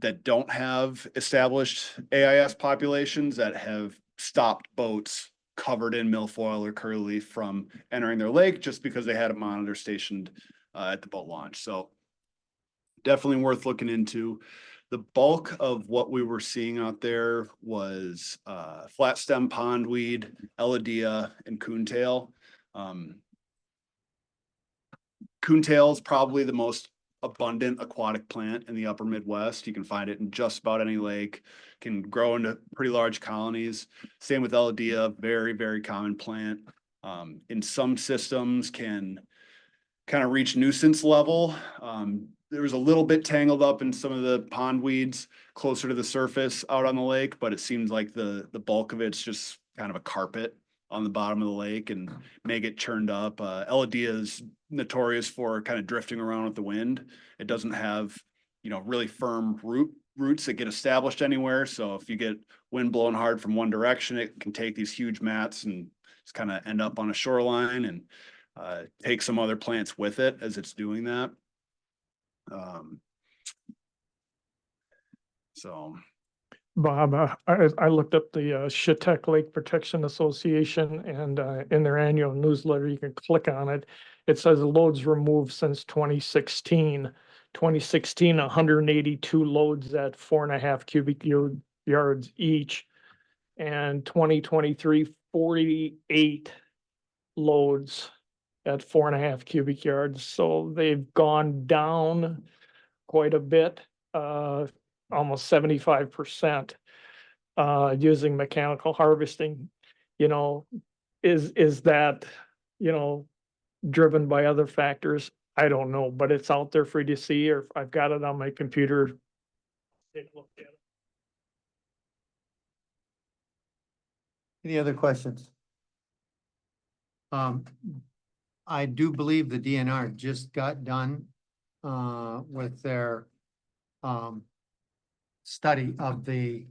that don't have established AIS populations that have stopped boats covered in milfoil or curly leaf from entering their lake just because they had a monitor stationed at the boat launch. So definitely worth looking into. The bulk of what we were seeing out there was flat stem pondweed, elodea, and coontail. Coontail is probably the most abundant aquatic plant in the upper Midwest. You can find it in just about any lake, can grow into pretty large colonies. Same with elodea, very, very common plant. In some systems can kind of reach nuisance level. There was a little bit tangled up in some of the pond weeds closer to the surface out on the lake, but it seems like the bulk of it's just kind of a carpet on the bottom of the lake and may get churned up. Elodea is notorious for kind of drifting around with the wind. It doesn't have, really firm roots that get established anywhere. So if you get wind blowing hard from one direction, it can take these huge mats and just kind of end up on a shoreline and take some other plants with it as it's doing that. Bob, I looked up the Chautauqua Lake Protection Association, and in their annual newsletter, you can click on it. It says loads removed since 2016. 2016, 182 loads at 4.5 cubic yards each. And 2023, 48 loads at 4.5 cubic yards. So they've gone down quite a bit, almost 75%, using mechanical harvesting. Is that, driven by other factors? I don't know, but it's out there for you to see, or if I've got it on my computer. Take a look at it. Any other questions? I do believe the DNR just got done with their study of the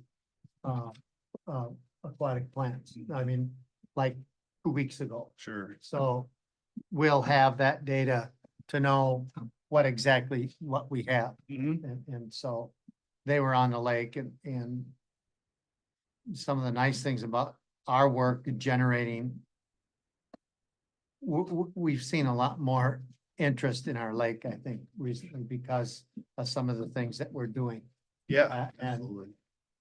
aquatic plants. I mean, like 2 weeks ago. Sure. So we'll have that data to know what we have. And so they were on the lake, and some of the nice things about our work generating, we've seen a lot more interest in our lake, I think, recently because of some of the things that we're doing. Yeah, And absolutely.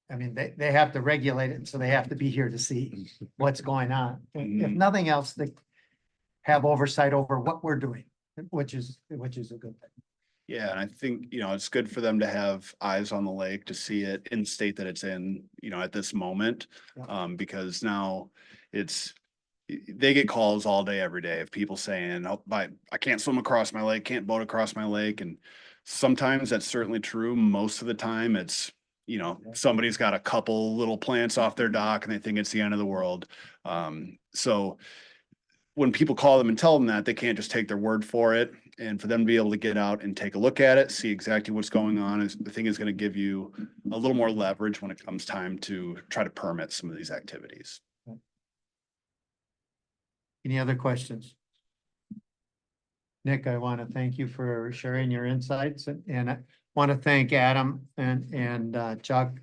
I mean, they have to regulate it, so they have to be here to see what's going on. If nothing else, they have oversight over what we're doing, which is a good thing. Yeah, and I think, it's good for them to have eyes on the lake to see it in the state that it's in, at this moment. Yeah. Because now they get calls all day, every day of people saying, oh, I can't swim across my lake, can't boat across my lake. And sometimes that's certainly true. Most of the time it's you know, somebody's got a couple little plants off their dock and they think it's the end of the world. So when people call them and tell them that, they can't just take their word for it. And for them to be able to get out and take a look at it, see exactly what's going on is, I think is going to give you a little more leverage when it comes time to try to permit some of these activities. Any other questions? Nick, I want to thank you for sharing your insights and I want to thank Adam and Chuck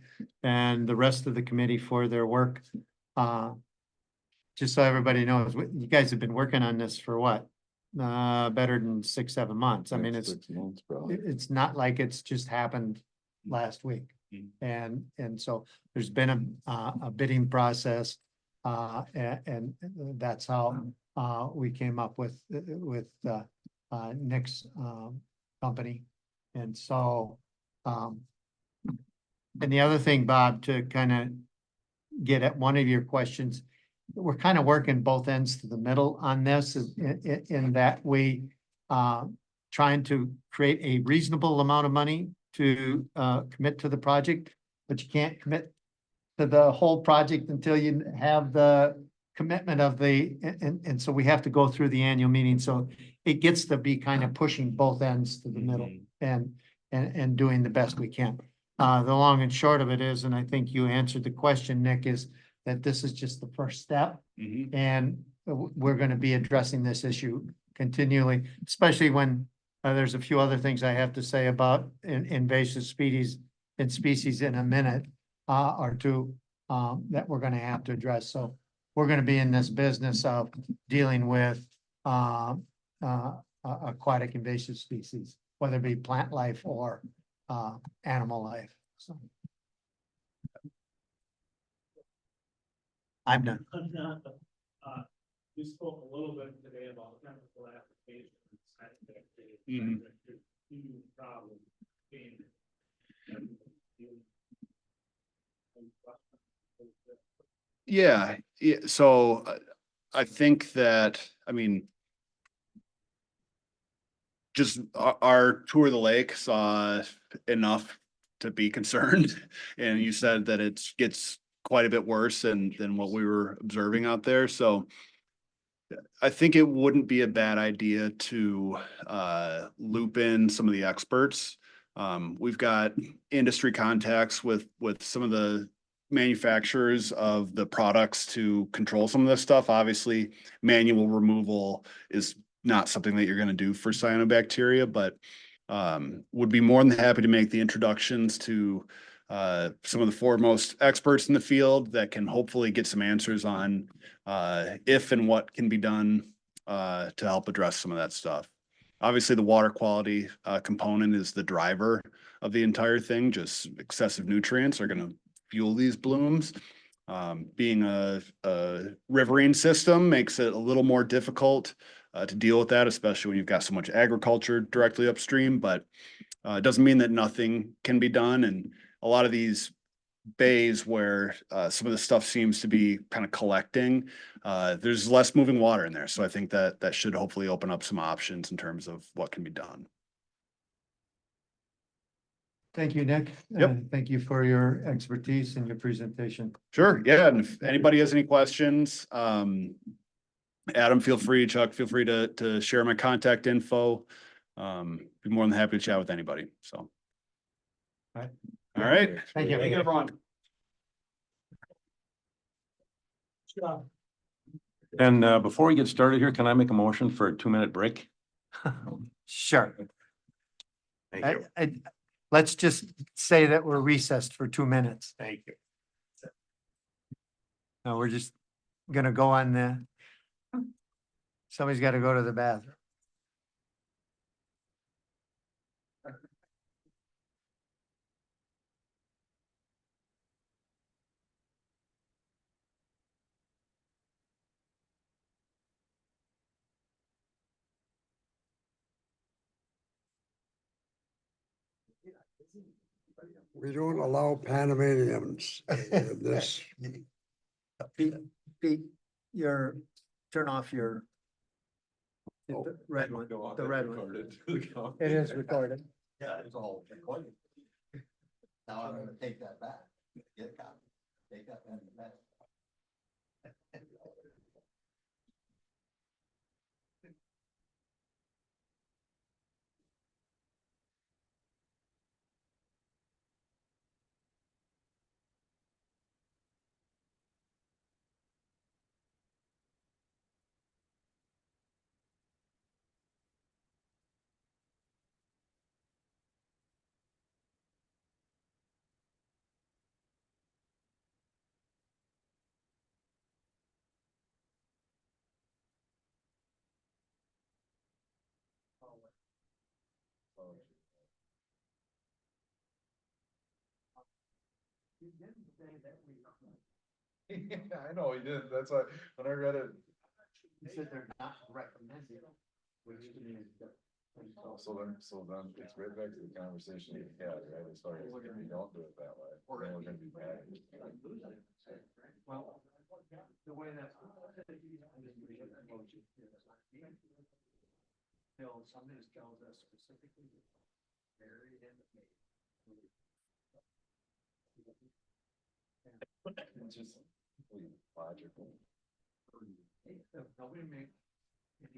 and the rest of the committee for their work. Just so everybody knows, you guys have been working on this for what? Better than 6-7 months. I mean, it's 6 months probably. it's not like it's just happened last week. And so there's been a bidding process. And that's how we came up with Nick's company. And so and the other thing, Bob, to kind of get at one of your questions, we're kind of working both ends to the middle on this in that we trying to create a reasonable amount of money to commit to the project, but you can't commit to the whole project until you have the commitment of and so we have to go through the annual meeting. So it gets to be kind of pushing both ends to the middle and doing the best we can. The long and short of it is, and I think you answered the question, Nick, is that this is just the first step. And we're going to be addressing this issue continually, especially when there's a few other things I have to say about invasive species in a minute or two that we're going to have to address. So we're going to be in this business of dealing with aquatic invasive species, whether it be plant life or animal life. So I'm done. You spoke a little bit today about chemical applications. Problem being Yeah, so I think that, I mean, just our tour of the lake saw enough to be concerned. And you said that it gets quite a bit worse than what we were observing out there. So I think it wouldn't be a bad idea to loop in some of the experts. We've got industry contacts with some of the manufacturers of the products to control some of this stuff. Obviously, manual removal is not something that you're going to do for cyanobacteria, but would be more than happy to make the introductions to some of the foremost experts in the field that can hopefully get some answers on if and what can be done to help address some of that stuff. Obviously, the water quality component is the driver of the entire thing. Just excessive nutrients are going to fuel these blooms. Being a riverine system makes it a little more difficult to deal with that, especially when you've got so much agriculture directly upstream, but it doesn't mean that nothing can be done. And a lot of these bays where some of the stuff seems to be kind of collecting, there's less moving water in there. So I think that should hopefully open up some options in terms of what can be done. Thank you, Nick. Yep. Thank you for your expertise and your presentation. Sure. Yeah. And if anybody has any questions, Adam, feel free, Chuck, feel free to share my contact info. Be more than happy to chat with anybody. So. All All right. Thank you. Thank you, everyone. And before we get started here, can I make a motion for a 2-minute break? Sure. Thank you. Let's just say that we're recessed for 2 minutes. Thank you. No, we're just gonna go on somebody's got to go to the bathroom. We don't allow Panamanians in this. Pete, turn off your. The red one, the red one. It is recorded. Yeah, it's all recorded. now I'm gonna take that back. Get a copy. Take that back. I know he did, that's why, when I read it. He said they're not recommended, which means that. So then it's right back to the conversation we had, right, as far as if we don't do it that way, then we're gonna be bad. Well, the way that's. Bill, somebody tells us specifically. Very end of May. It's just completely logical. Nobody make. It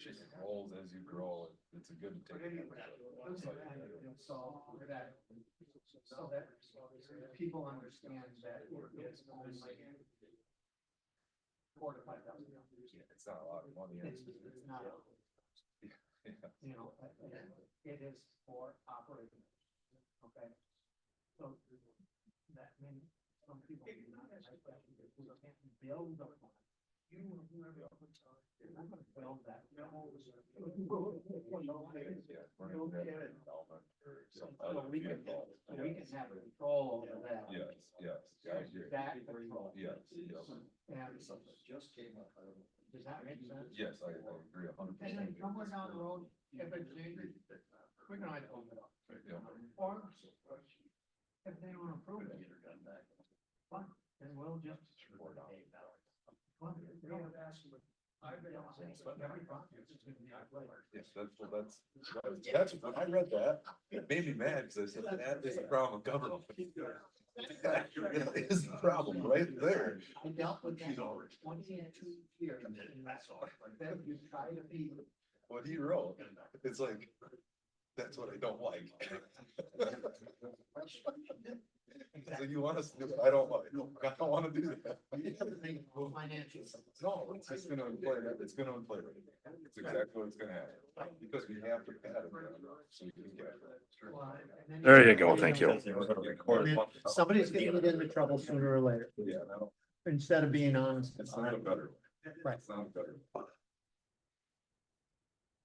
just rolls as you grow, it's a good to take. So that people understand that it's only like. $4,000 to $5,000. It's not a lot of money. It's not. Yeah. You know, it is for operating. Okay. So that means some people do not expect that we can't build the fund. You will never be able to tell. You're not gonna build that. Yeah, we're gonna have a development or some So other we can vehicle. have control over that. Yes, yeah, I agree. That control. Yes, yes, And just came up. Does that make sense? yes, I agree 100%. And then somewhere down the road, if it changes, we can always open it up. Yeah. Or if they don't approve it. Fine, then we'll just. Well, they don't ask them, but every project is gonna be like. Yes, that's, when I read that, it made me mad, because I said, that is the problem with government. That is the problem right there. I dealt with that over 22 years. Then you try to be. What he wrote, it's like, that's what I don't like. So you want us to do it, I don't like, I don't wanna do that. Financial. No, it's just gonna inflate it, it's gonna inflate it. It's exactly what's gonna happen, because we have to pad it. So we can get it. There you go, thank you. Somebody's gonna get into trouble sooner or later, Yeah, no, instead of being honest. it's not a better. Right. It's not a better.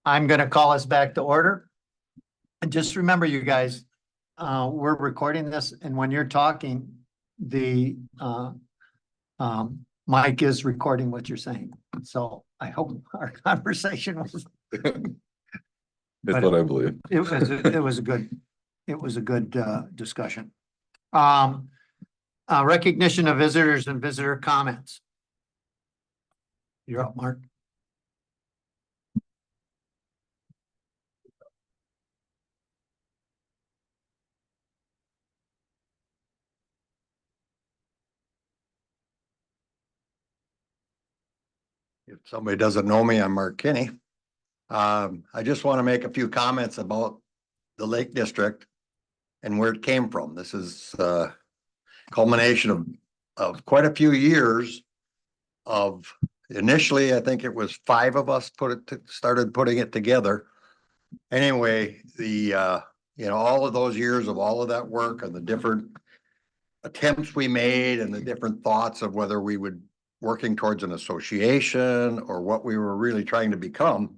I'm gonna call us back to order. And just remember, you guys, we're recording this, and when you're talking, the mic is recording what you're saying. So I hope our conversation was. It's what I believe. It was a good discussion. Recognition of visitors and visitor comments. You're up, Mark. If somebody doesn't know me, I'm Mark Kinney. I just want to make a few comments about the Lake District and where it came from. This is a culmination of quite a few years of, initially, I think it was 5 of us started putting it together. Anyway, all of those years of all of that work and the different attempts we made and the different thoughts of whether we would working towards an association or what we were really trying to become.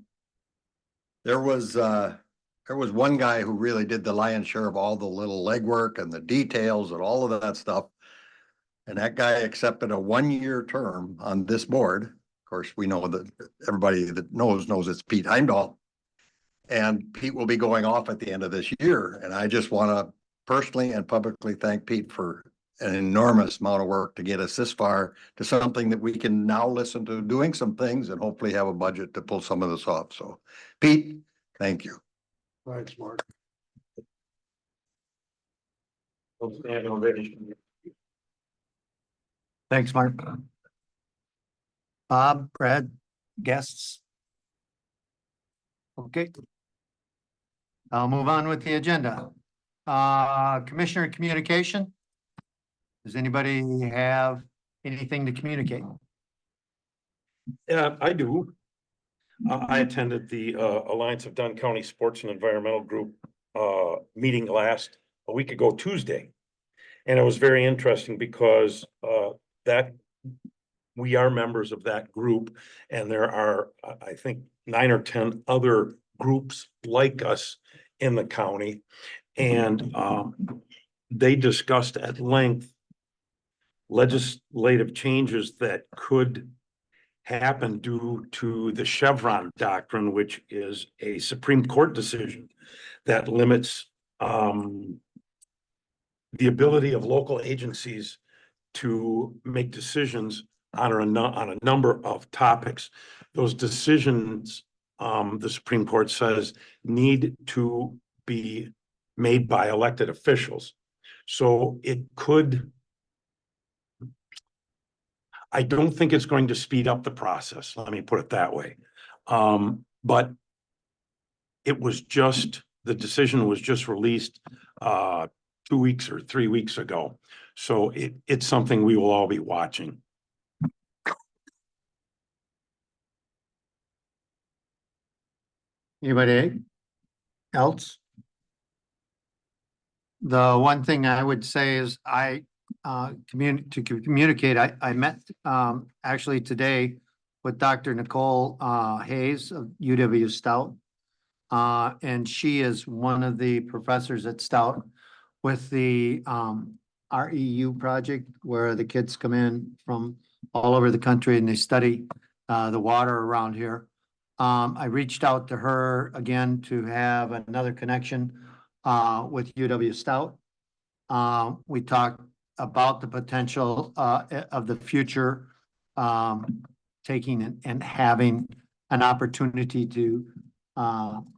There was one guy who really did the lion's share of all the little legwork and the details and all of that stuff. And that guy accepted a 1-year term on this board. Of course, we know that everybody that knows it's Pete Heimdall. And Pete will be going off at the end of this year. And I just want to personally and publicly thank Pete for an enormous amount of work to get us this far to something that we can now listen to doing some things and hopefully have a budget to pull some of this off. So Pete, thank you. Thanks, Mark. Thanks, Mark. Bob, Brad, guests? Okay. I'll move on with the agenda. Commissioner communication? Does anybody have anything to communicate? Yeah, I do. I attended the Alliance of Dunn County Sports and Environmental Group meeting a week ago Tuesday. And it was very interesting because that we are members of that group, and there are, I think, 9 or 10 other groups like us in the county. And they discussed at length legislative changes that could happen due to the Chevron doctrine, which is a Supreme Court decision that limits the ability of local agencies to make decisions on a number of topics. Those decisions, the Supreme Court says, need to be made by elected officials. So it could, I don't think it's going to speed up the process. Let me put it that way. But it was just, the decision was just released 2 weeks or 3 weeks ago. So it's something we will all be watching. Anybody else? The one thing I would say is I communicate, I met actually today with Dr. Nicole Hayes of UW Stout. And she is one of the professors at Stout with the REU project, where the kids come in from all over the country and they study the water around here. I reached out to her again to have another connection with UW Stout. We talked about the potential of the future, taking and having an opportunity to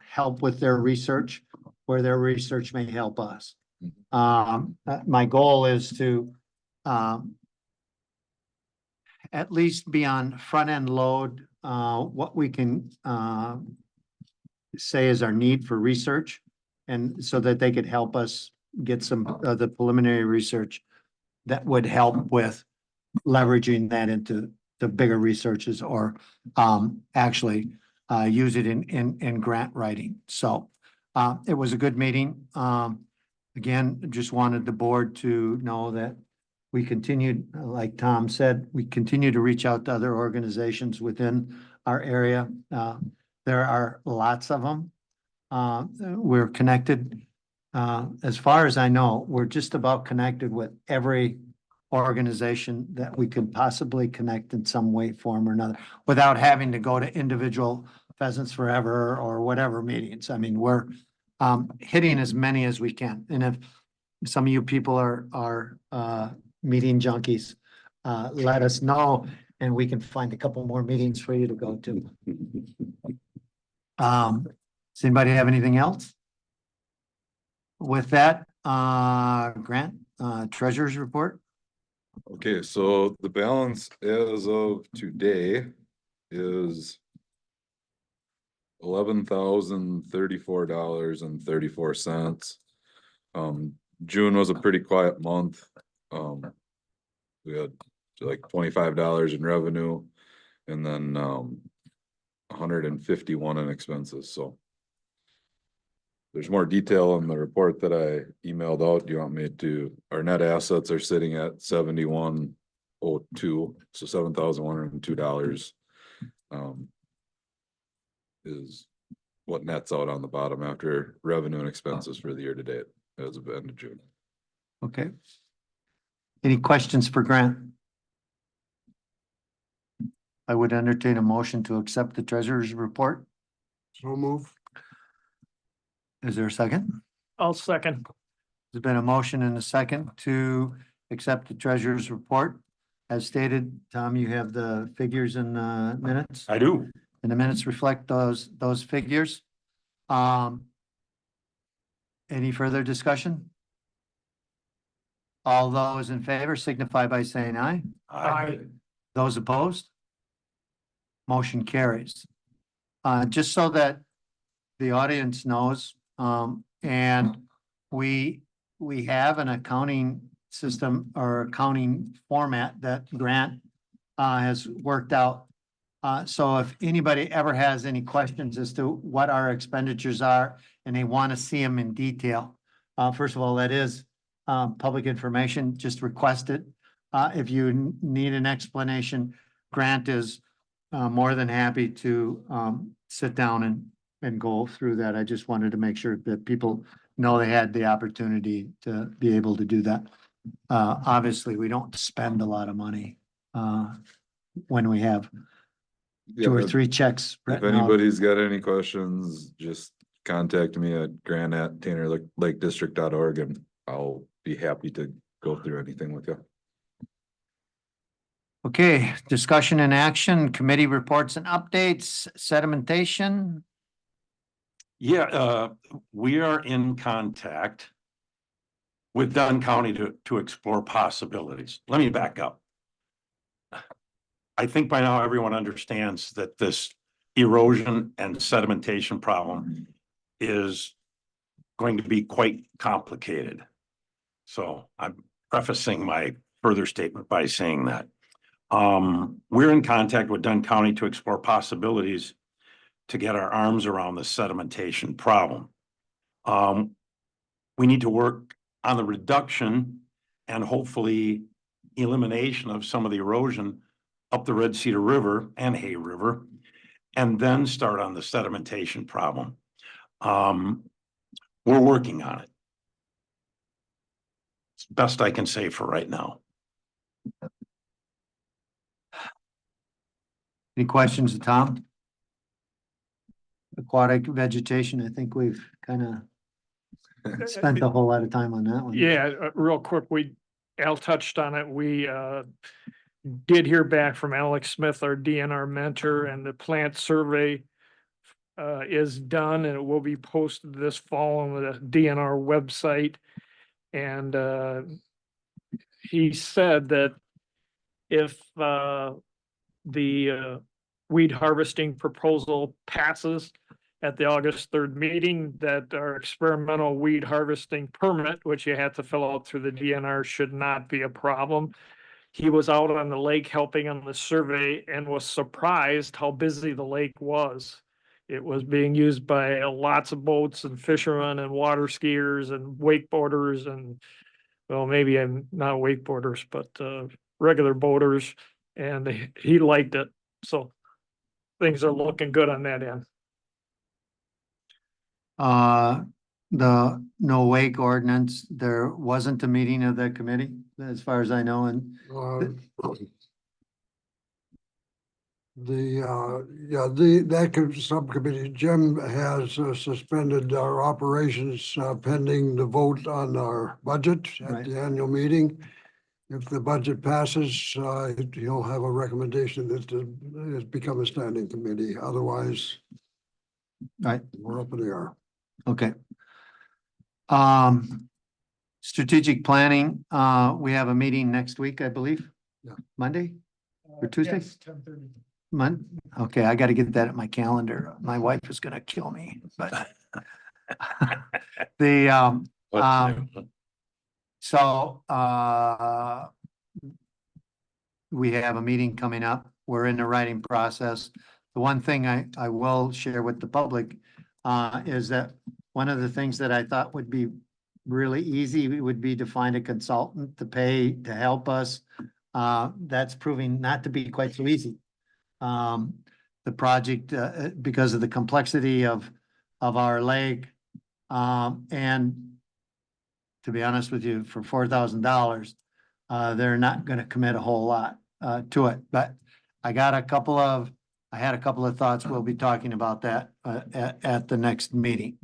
help with their research, where their research may help us. My goal is to at least be on front end load, what we can say is our need for research, and so that they could help us get some of the preliminary research that would help with leveraging that into the bigger researches, or actually use it in grant writing. So it was a good meeting. Again, just wanted the board to know that we continued, like Tom said, we continue to reach out to other organizations within our area. There are lots of them. We're connected. As far as I know, we're just about connected with every organization that we could possibly connect in some way, form, or another, without having to go to individual Pheasants Forever or whatever meetings. I mean, we're hitting as many as we can. And if some of you people are meeting junkies, let us know, and we can find a couple more meetings for you to go to. Does anybody have anything else? With that, Grant, treasurer's report. Okay, so the balance as of today is $11,034.34. June was a pretty quiet month. We had like $25 in revenue, and then 151 in expenses. So there's more detail in the report that I emailed out. Do you want me to? Our net assets are sitting at 7102, so $7,102 is what nets out on the bottom after revenue and expenses for the year to date as of end of June. Okay. Any questions for Grant? I would entertain a motion to accept the treasurer's report. So move. Is there a second? I'll second. There's been a motion and a second to accept the treasurer's report. As stated, Tom, you have the figures in the minutes, I do. and the minutes reflect those figures. Any further discussion? All those in favor signify by saying aye. Aye. Those opposed? Motion carries. Just so that the audience knows, and we have an accounting system or accounting format that Grant has worked out. So if anybody ever has any questions as to what our expenditures are and they want to see them in detail, first of all, that is public information, just request it. If you need an explanation, Grant is more than happy to sit down and go through that. I just wanted to make sure that people know they had the opportunity to be able to do that. Obviously, we don't spend a lot of money when we have two or Yeah, three checks if written out. anybody's got any questions, just contact me at grant@tainterlakedistrict.org and I'll be happy to go through anything with you. Okay, discussion and action, committee reports and updates, sedimentation. Yeah, we are in contact with Dunn County to explore possibilities. Let me back up. I think by now everyone understands that this erosion and sedimentation problem is going to be quite complicated. So I'm prefacing my further statement by saying that. We're in contact with Dunn County to explore possibilities to get our arms around the sedimentation problem. We need to work on the reduction and hopefully elimination of some of the erosion up the Red Cedar River and Hay River, and then start on the sedimentation problem. We're working on it. It's the best I can say for right now. Any questions, Tom? Aquatic vegetation, I think we've kind of spent a whole lot of time on that one. Yeah, real quick, Al touched on it. We did hear back from Alex Smith, our DNR mentor, and the plant survey is done and it will be posted this fall on the DNR website. And he said that if the weed harvesting proposal passes at the August 3rd meeting, that our experimental weed harvesting permit, which you have to fill out through the DNR, should not be a problem. He was out on the lake helping on the survey and was surprised how busy the lake was. It was being used by lots of boats and fishermen and water skiers and wakeboarders and, well, maybe I'm not wakeboarders, but regular boaters. And he liked it. So things are looking good on that end. The no wake ordinance, there wasn't a meeting of that committee, as far as I know, and That subcommittee, Jim has suspended our operations pending the vote on our budget at Right. the annual meeting. If the budget passes, he'll have a recommendation that it's become a standing committee. Otherwise, right, we're up in the air. okay. Strategic planning, we have a meeting next week, I believe. Yeah. Monday or Tuesday? 10:30. Okay, I gotta get that at my calendar. My wife is gonna kill me, but the, so, we have a meeting coming up. We're in the writing process. The one thing I will share with the public, is that one of the things that I thought would be really easy would be to find a consultant to pay to help us. That's proving not to be quite so easy. The project, because of the complexity of our lake, and to be honest with you, for $4,000, they're not gonna commit a whole lot, to it, but I had a couple of thoughts. We'll be talking about that, at the next meeting.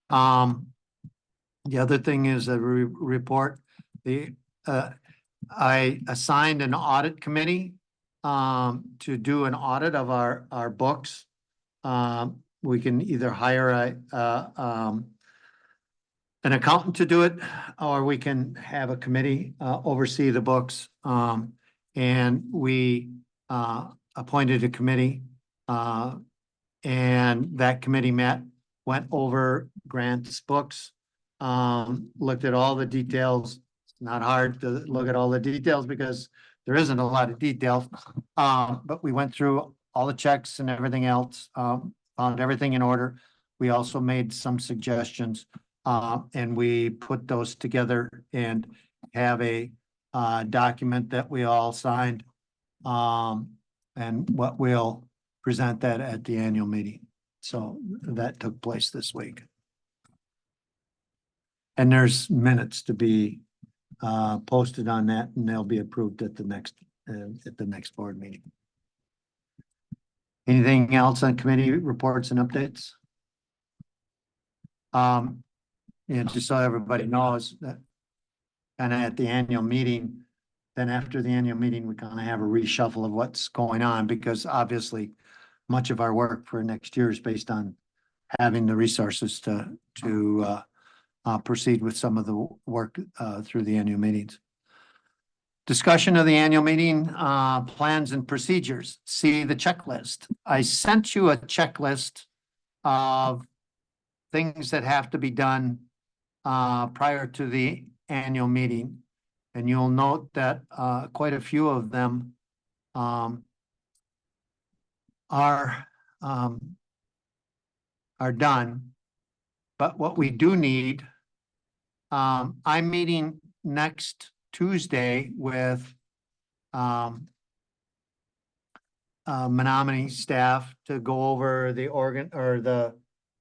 The other thing is a report, I assigned an audit committee, to do an audit of our books. We can either hire an accountant to do it, or we can have a committee, oversee the books. And we, appointed a committee, and that committee went over Grant's books, looked at all the details. It's not hard to look at all the details because there isn't a lot of detail. But we went through all the checks and everything else, found everything in order. We also made some suggestions, and we put those together and have a document that we all signed. And what we'll present that at the annual meeting. So that took place this week. And there's minutes to be posted on that, and they'll be approved at the next board meeting. Anything else on committee reports and updates? Yeah, just so everybody knows that kind of at the annual meeting, then after the annual meeting, we kind of have a reshuffle of what's going on, because obviously much of our work for next year is based on having the resources to proceed with some of the work through the annual meetings. Discussion of the annual meeting, plans and procedures. See the checklist. I sent you a checklist of things that have to be done prior to the annual meeting. And you'll note that quite a few of them are done. But what we do need, I'm meeting next Tuesday with Menominee staff to go over the organ or the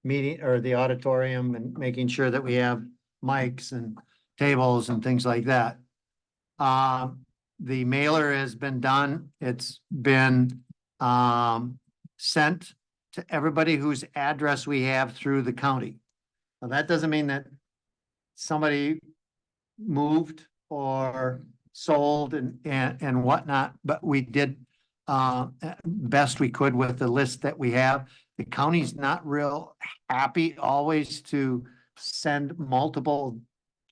meeting or the auditorium and making sure that we have mics and tables and things like that. The mailer has been done. It's been sent to everybody whose address we have through the county. Now, that doesn't mean that somebody moved or sold and whatnot, but we did best we could with the list that we have. The county's not real happy always to send multiple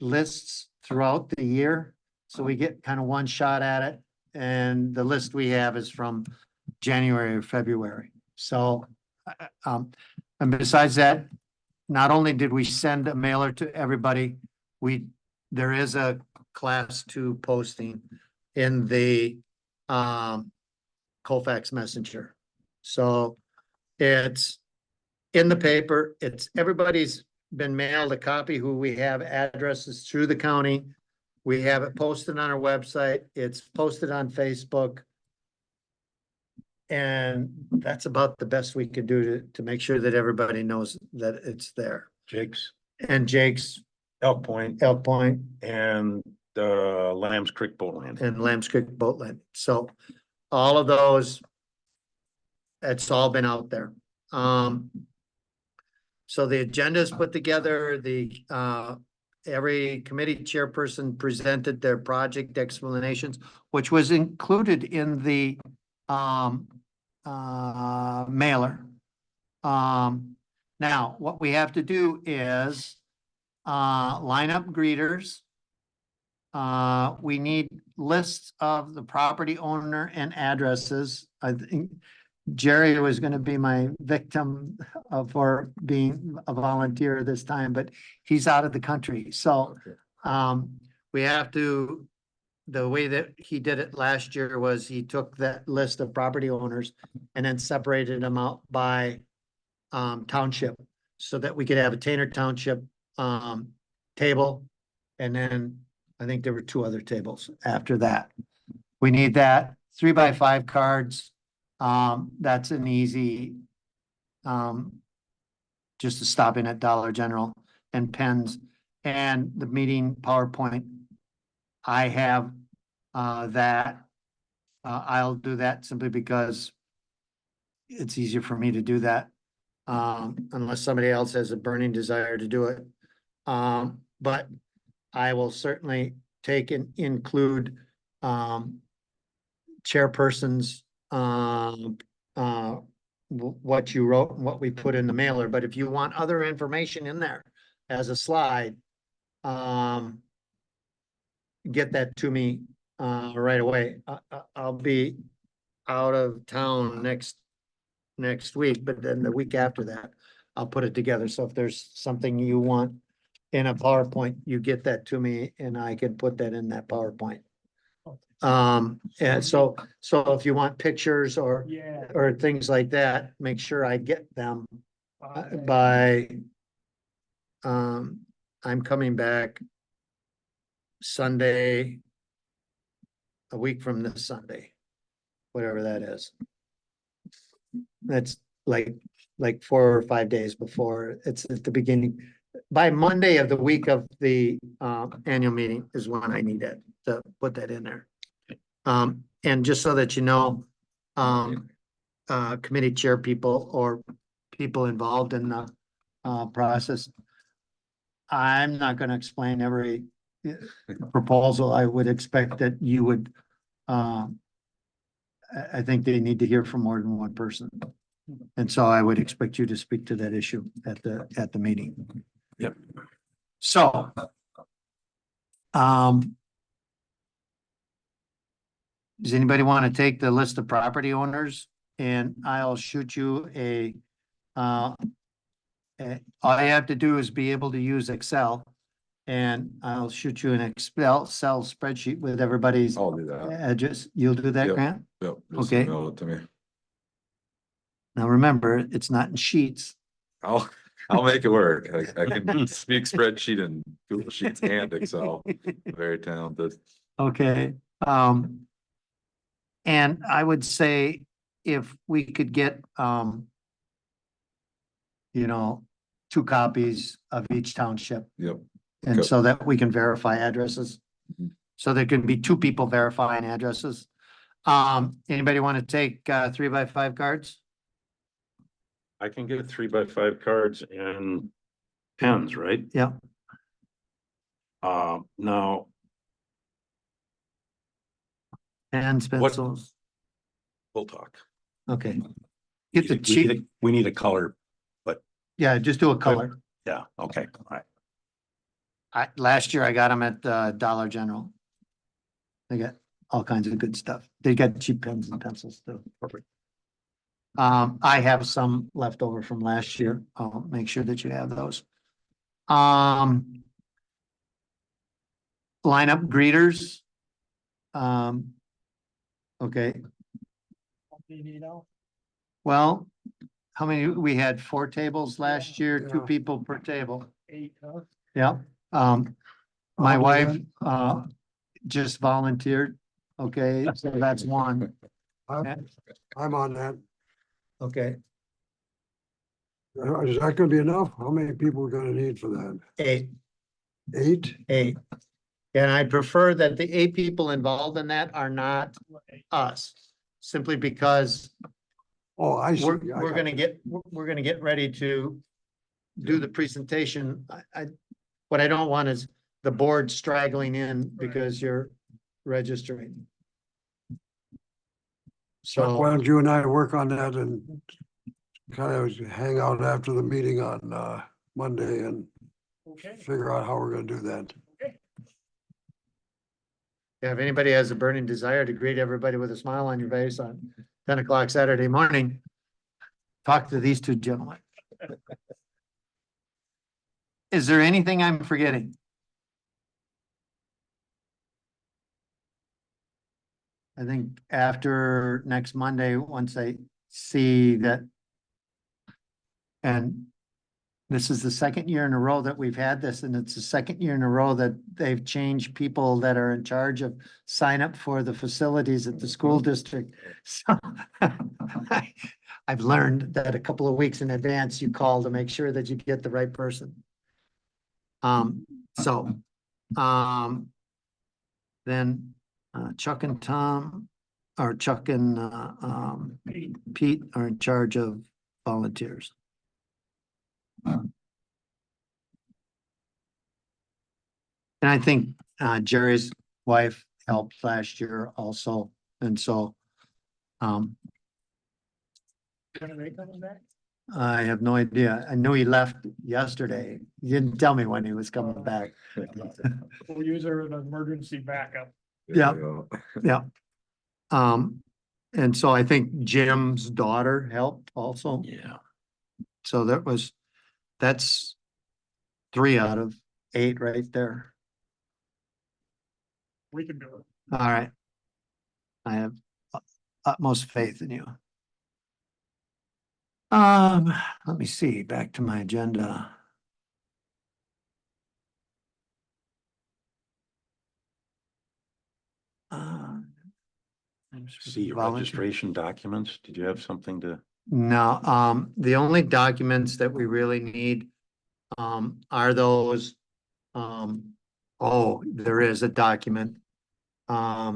lists throughout the year. So we get kind of one shot at it. And the list we have is from January or February. So, and besides that, not only did we send a mailer to everybody, there is a class 2 posting in the Colfax Messenger. So it's in the paper. Everybody's been mailed a copy who we have addresses through the county. We have it posted on our website. It's posted on Facebook. And that's about the best we could do to make sure that everybody knows that it's there. Jake's, Jake's, Elk Point, and Lamb's Creek Boat Landing. and Lamb's Creek Boat Landing. So all of those, it's all been out there. So the agenda is put together. Every committee chairperson presented their project explanations, which was included in the mailer. Now, what we have to do is line up greeters. We need lists of the property owner and addresses. I think Jerry was going to be my victim for being a volunteer this time, but he's out of the country. So we have to, the way that he did it last year was he took that list of property owners and then separated them out by township so that we could have a Tainter Township table. And then I think there were 2 other tables after that. We need that 3x5 cards. That's an easy, just to stop in at Dollar General, and pens, and the meeting PowerPoint. I have that I'll do that simply because it's easier for me to do that. Unless somebody else has a burning desire to do it. But I will certainly take and include chairpersons, what you wrote and what we put in the mailer, but if you want other information in there as a slide, get that to me right away. I'll be out of town next week, but then the week after that, I'll put it together. So if there's something you want in a PowerPoint, you get that to me and I can put that in that PowerPoint. And so if you want pictures or things like that, make sure I get them by, I'm coming back Sunday, a week from this Sunday, whatever that is. That's like 4 or 5 days before, it's at the beginning. By Monday of the week of the annual meeting is when I need it to put that in there. And just so that you know, committee chair people or people involved in the process, I'm not going to explain every proposal. I would expect that you would, I think they need to hear from more than one person. And so I would expect you to speak to that issue at the meeting. Yep. So, does anybody want to take the list of property owners and I'll shoot you all you have to do is be able to use Excel and I'll shoot you an Excel spreadsheet with everybody's I'll do that. address. You'll do that, Yep. Grant? Yep. Just Okay. email it to me. Now remember, it's not in sheets. I'll make it work. I can speak spreadsheet and Google Sheets and Excel. Very talented. Okay, and I would say if we could get, 2 copies of each township. Yep. And Okay. so that we can verify addresses. Mhm. So there can be 2 people verifying addresses. Anybody want to take 3x5 cards? I can get 3x5 cards and pens, right? Yeah. Now, Pens, What- pencils. we'll talk. Okay. Get the We need cheap, a- We need a color. yeah, just do a color. Yeah, okay, all right. Last year I got them at Dollar General. They got all kinds of good stuff. They got cheap pens and pencils too. Perfect. I have some left over from last year. I'll make sure that you have those. Lineup greeters. Okay, well, how many, we had 4 tables last year, 2 Yeah. people per table. 8, huh? Yeah, my I'll do wife, just volunteered. Okay, so that's 1. I'm on that. Okay, Is that gonna be enough? How many people are gonna need for that? 8. 8? And I prefer that the 8 people involved in that are not us, simply because Oh, I see. we're I got gonna you. we're gonna get ready to do the presentation. What I don't want is the board straggling in because you're registering. Why So, don't you and I work on that and kind of hang out after the meeting on Monday and Okay. figure out how we're gonna do that. if anybody has a burning desire to greet everybody with a smile on your face on 10 o'clock Saturday morning, talk to these 2 gentlemen. Is there anything I'm forgetting? I think after next Monday, once I see that. And this is the 2nd year in a row that we've had this, and it's the 2nd year in a row that they've changed people that are in charge of sign up for the facilities at the school district. So I've learned that a couple of weeks in advance, you call to make sure that you get the right person. Then Chuck and Tom, or Chuck and, Pete are in charge of volunteers. And I think, Jerry's wife helped last year also, and so, When are they coming back? I have no idea. I knew he left yesterday. He didn't tell me when he was coming back. We'll use her as an emergency backup. Yeah. Yeah. And so I think Jim's daughter helped also. Yeah. So that's 3 out of 8 right there. We can do it. All right. I have utmost faith in you. Let me see, back to my agenda. See your registration documents. Did you have something to? No, the only documents that we really need, are those, oh, there is a document. I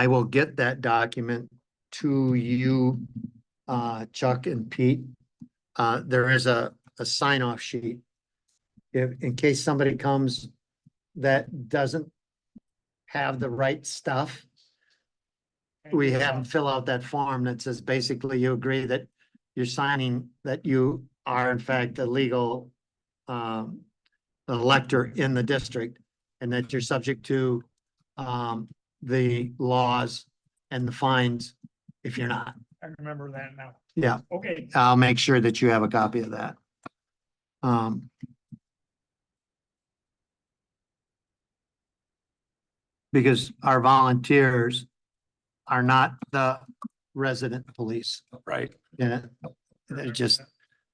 will get that document to you, Chuck and Pete. There is a sign off sheet. If, in case somebody comes that doesn't have the right stuff, we have them fill out that form that says basically you agree that you're signing that you are in fact a legal elector in the district and that you're subject to the laws and the fines if you're not. I remember that now. Yeah, Okay, I'll make sure that you have a copy of that. Because our volunteers are not the resident police. Right. Yeah, they're just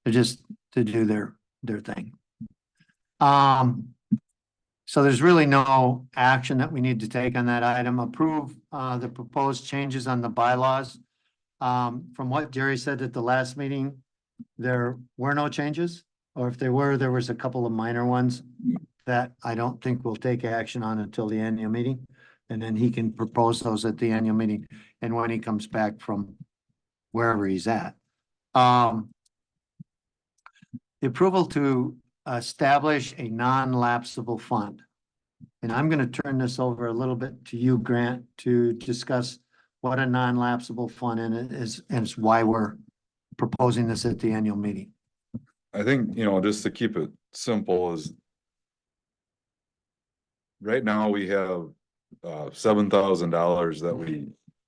to do their thing. So there's really no action that we need to take on that item. Approve the proposed changes on the bylaws. From what Jerry said at the last meeting, there were no changes, or if there were, there was a couple of minor ones that I don't think we'll take action on until the annual meeting. And then he can propose those at the annual meeting and when he comes back from wherever he's at. The approval to establish a non-lapsable fund. And I'm going to turn this over a little bit to you, Grant, to discuss what a non-lapsable fund is and why we're proposing this at the annual meeting. I think, just to keep it simple is right now we have $7,000 that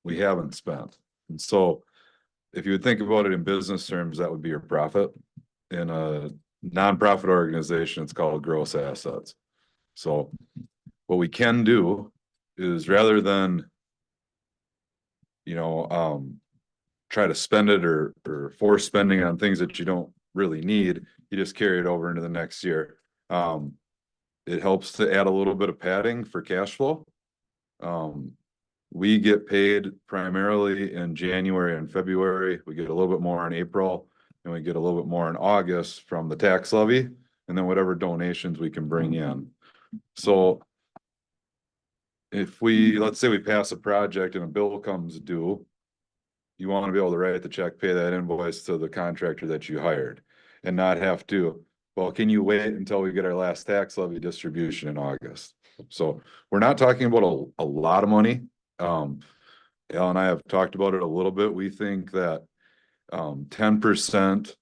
we haven't spent. And so if you would think about it in business terms, that would be your profit. In a nonprofit organization, it's called gross assets. So what we can do is rather than, try to spend it or force spending on things that you don't really need, you just carry it over into the next year. It helps to add a little bit of padding for cash flow. We get paid primarily in January and February. We get a little bit more in April and we get a little bit more in August from the tax levy and then whatever donations we can bring in. So if let's say we pass a project and a bill comes due, you want to be able to write the check, pay that invoice to the contractor that you hired and not have to, well, can you wait until we get our last tax levy distribution in August? So we're not talking about a lot of money. Al and I have talked about it a little bit. We think that 10%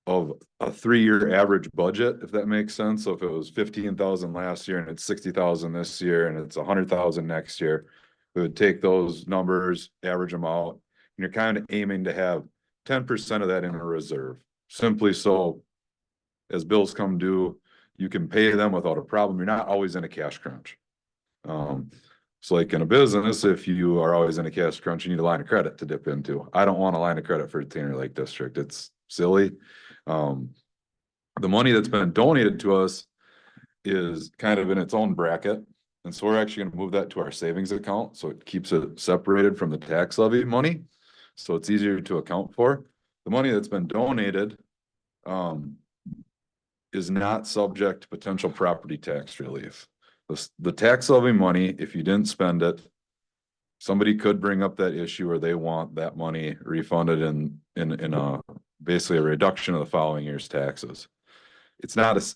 of a 3-year average budget, if that makes sense. So if it was 15,000 last year and it's 60,000 this year and it's 100,000 next year, we would take those numbers, average them out, and you're kind of aiming to have 10% of that in a reserve, simply so as bills come due, you can pay them without a problem. You're not always in a cash crunch. So like in a business, if you are always in a cash crunch, you need a line of credit to dip into. I don't want a line of credit for the Tainter Lake District. It's silly. The money that's been donated to us is kind of in its own bracket. And so we're actually going to move that to our savings account. So it keeps it separated from the tax levy money. So it's easier to account for. The money that's been donated is not subject to potential property tax relief. The tax levy money, if you didn't spend it, somebody could bring up that issue where they want that money refunded in a, basically a reduction of the following year's taxes. It's not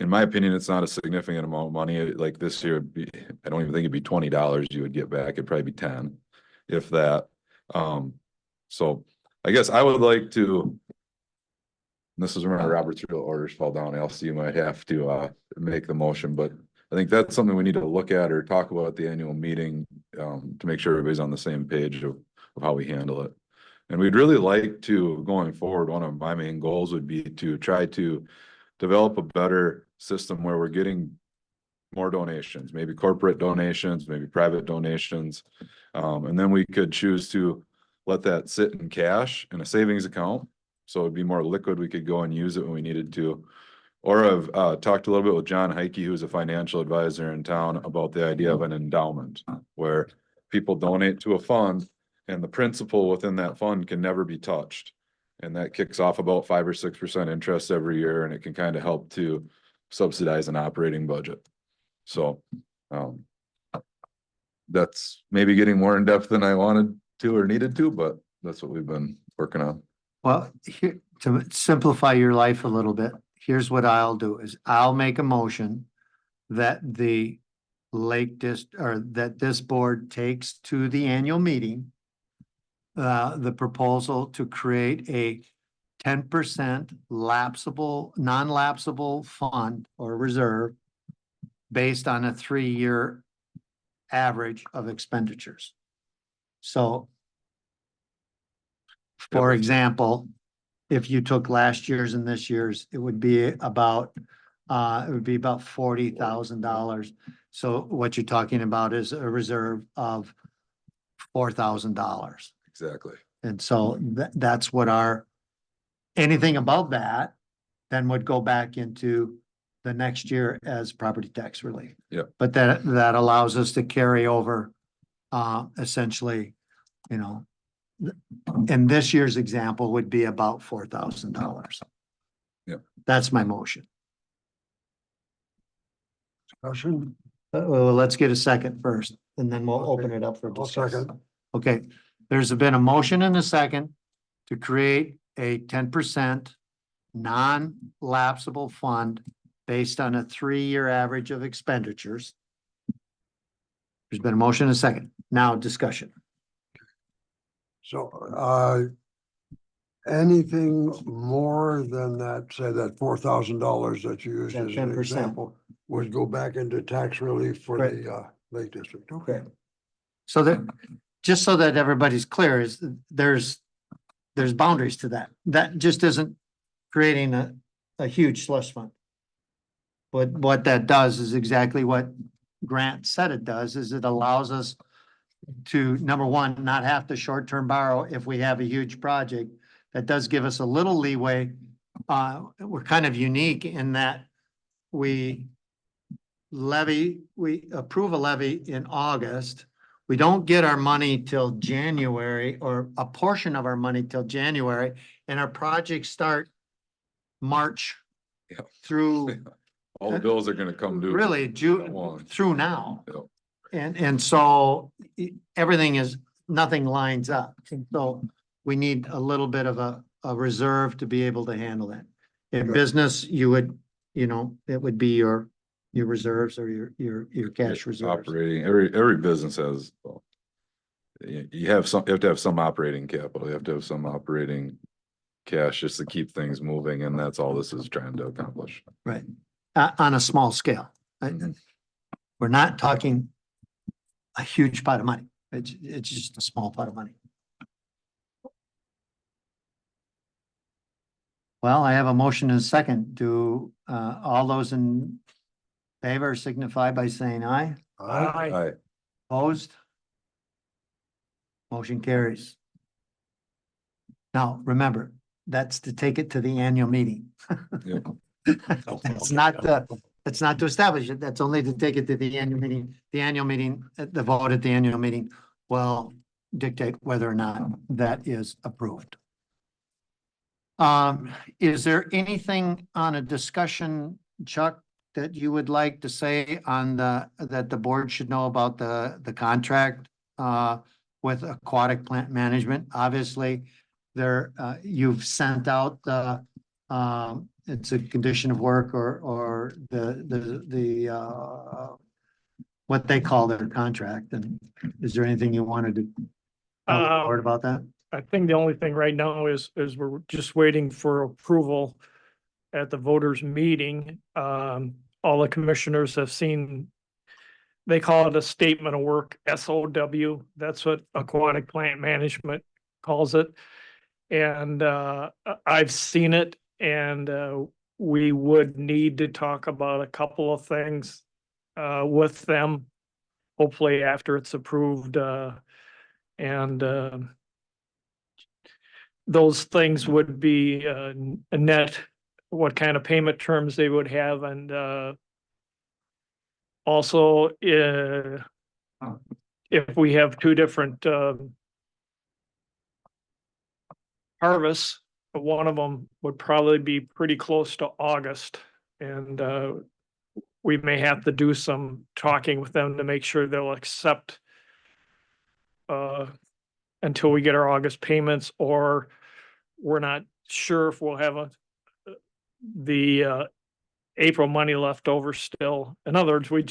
in my opinion, it's not a significant amount of money. Like this year, it'd be, I don't even think it'd be $20 you would get back. It'd probably be 10, if that. So I guess I would like to, this is where my Robert's Rule orders fall down. Else you might have to make the motion, but I think that's something we need to look at or talk about at the annual meeting to make sure everybody's on the same page of how we handle it. And we'd really like to, going forward, one of my main goals would be to try to develop a better system where we're getting more donations, maybe corporate donations, maybe private donations. And then we could choose to let that sit in cash in a savings account. So it'd be more liquid. We could go and use it when we needed to. Or I've talked a little bit with John Heike, who's a financial advisor in town, about the idea of an endowment where people donate to a fund and the principal within that fund can never be touched. And that kicks off about 5 or 6% interest every year, and it can kind of help to subsidize an operating budget. So that's maybe getting more in depth than I wanted to or needed to, but that's what we've been working on. Well, here, to simplify your life a little bit, here's what I'll do is I'll make a motion that the that this board takes to the annual meeting the proposal to create a 10% lapsable, non-lapsable fund or reserve based on a 3-year average of expenditures. So, for example, if you took last year's and this year's, it would be about $40,000. So what you're talking about is a reserve of $4,000. Exactly. And so that's what anything above that then would go back into the next year as property tax relief. Yeah. But that allows us to carry over essentially, you know, in this year's example would be about $4,000. Yeah. That's my motion. Discussion? Well, let's get a second first, and then we'll open it up for I'll discussion. second. Okay, there's been a motion and a second to create a 10% non-lapsable fund based on a 3-year average of expenditures. There's been a motion and a second. Now discussion. So, anything more than that, say that $4,000 that you used That as an 10%. example, would go back into tax relief for Right. the Lake District. Okay. So that, just so that everybody's clear, is there's boundaries to that. That just isn't creating a huge slush fund. But what that does is exactly what Grant said it does, is it allows us to, number one, not have to short-term borrow if we have a huge project. That does give us a little leeway. We're kind of unique in that we approve a levy in August. We don't get our money till January, or a portion of our money till January, and our projects start March Yeah. through All the bills are gonna come due. really June One. through now. Yep. And so nothing lines up. And so we need a little bit of a reserve to be able to handle that. In Good. business, you would, it would be your reserves or your cash reserves. Operating, every business has, well, you have to have some operating capital, you have to have some operating cash just to keep things moving, and that's all this is trying to accomplish. Right. On a small scale. Mhm. We're not talking a huge pot of money. It's just a small pot of money. Well, I have a motion and a second. Do all those in favor signify by saying aye? Aye. Opposed? Motion carries. Now, remember, that's to take it to the annual meeting. Yep. It's not to establish it. That's only to take it to the annual meeting. The annual meeting, the vote at the annual meeting will dictate whether or not that is approved. Is there anything on a discussion, Chuck, that you would like to say on that the board should know about the contract with aquatic plant management? Obviously, you've sent out it's a condition of work or what they call their contract. And is there anything you wanted to tell the board about that? I think the only thing right now is we're just waiting for approval at the voters meeting. All the commissioners have seen, they call it a statement of work, SOW. That's what aquatic plant management calls it. And I've seen it, and we would need to talk about a couple of things with them, hopefully after it's approved. And those things would be a net, what kind of payment terms they would have, and also if we have two different harvests, one of them would probably be pretty close to August, and we may have to do some talking with them to make sure they'll accept until we get our August payments, or we're not sure if we'll have the April money left over still. In other words, we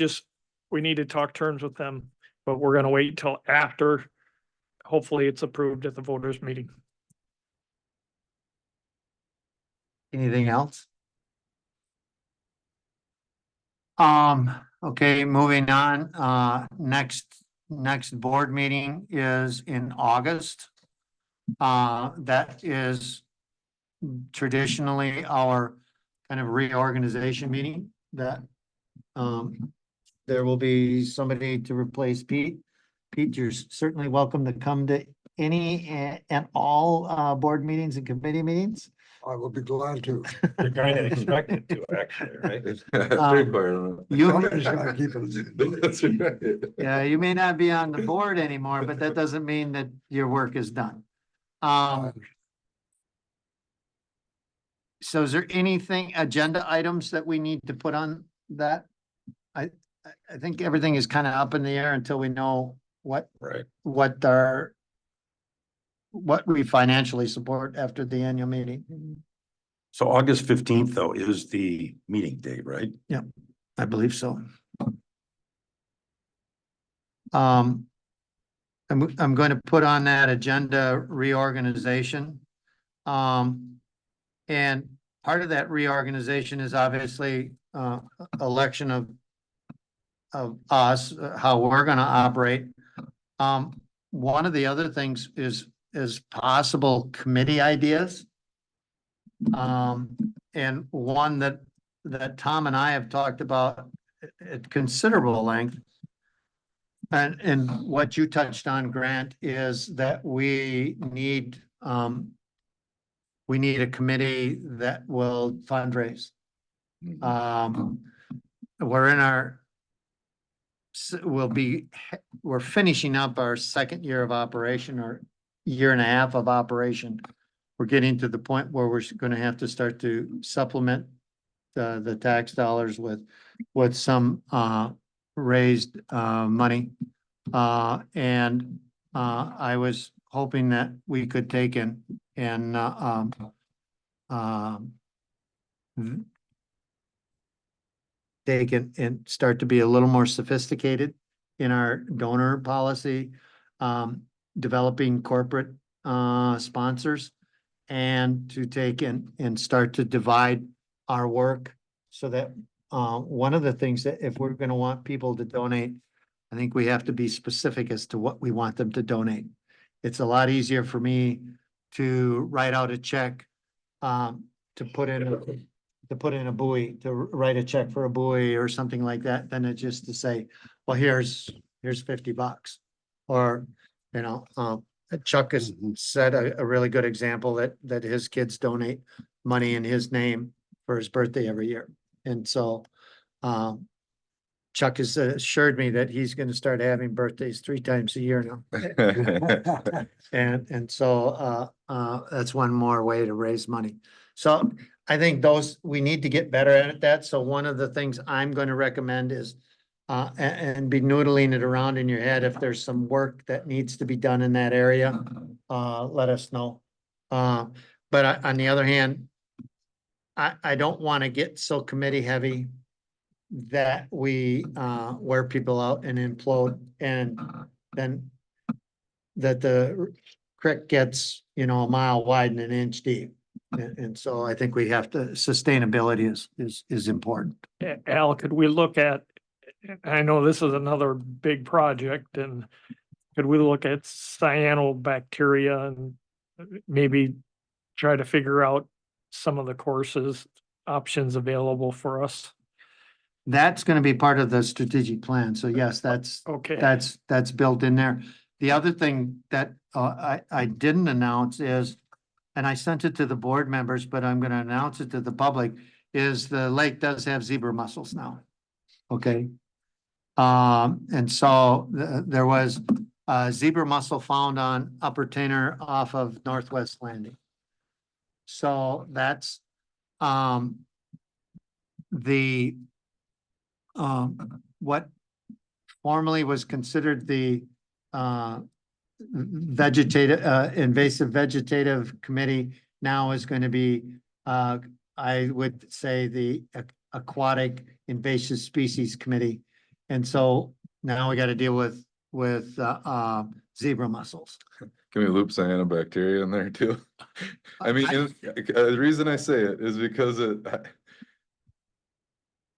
need to talk terms with them, but we're gonna wait until after, hopefully it's approved at the voters meeting. Anything else? Okay, moving on, next board meeting is in August. That is traditionally our kind of reorganization meeting that, there will be somebody to replace Pete. Pete, you're certainly welcome to come to any and all, board meetings and committee meetings. I will be glad to. You're kind of expected to, actually, right? Somebody's gotta keep it. That's right. Yeah, you may not be on the board anymore, but that doesn't mean that your work is done. So is there anything, agenda items that we need to put on that? I think everything is kind of up in the air until we know what Right. what we financially support after the annual meeting. So August 15th, though, is the meeting date, right? I believe so. I'm going to put on that agenda reorganization. And part of that reorganization is obviously election of us, how we're gonna operate. One of the other things is possible committee ideas. And one that Tom and I have talked about at considerable length. And what you touched on, Grant, is that we need a committee that will fundraise. We're finishing up our second year of operation, or year and a half of operation. We're getting to the point where we're gonna have to start to supplement the tax dollars with some raised money. And I was hoping that we could take and they can and start to be a little more sophisticated in our donor policy, developing corporate sponsors, and to take and start to divide our work so that one of the things that if we're going to want people to donate, I think we have to be specific as to what we want them to donate. It's a lot easier for me to write out a check to put in a buoy, to write a check for a buoy or something like that, than it just to say, well, here's $50. Or, you know, Chuck has said a really good example that his kids donate money in his name for his birthday every year. And so Chuck has assured me that he's going to start having birthdays 3 times a year now. And so that's one more way to raise money. So I think those, we need to get better at that. So one of the things I'm going to recommend is and be noodling it around in your head. If there's some work that needs to be done in that area, let us know. But on the other hand, I don't want to get so committee heavy that we wear people out and implode, and then that the creek gets, a mile wide and an inch deep. And so I think we have to, sustainability is important. Al, could we look at, I know this is another big project, and could we look at cyanobacteria and maybe try to figure out some of the courses, options available for us? That's gonna be part of the strategic plan. So yes, that's Okay. that's built in there. The other thing that I didn't announce is, and I sent it to the board members, but I'm gonna announce it to the public, is the lake does have zebra mussels now. Okay. And so there was a zebra mussel found on Upper Tainter off of Northwest Landing. So that's the what formerly was considered the vegetative invasive vegetative committee now is going to be I would say the aquatic invasive species committee. And so now we got to deal with zebra mussels. Can we loop cyanobacteria in there too? I mean, the reason I say it is because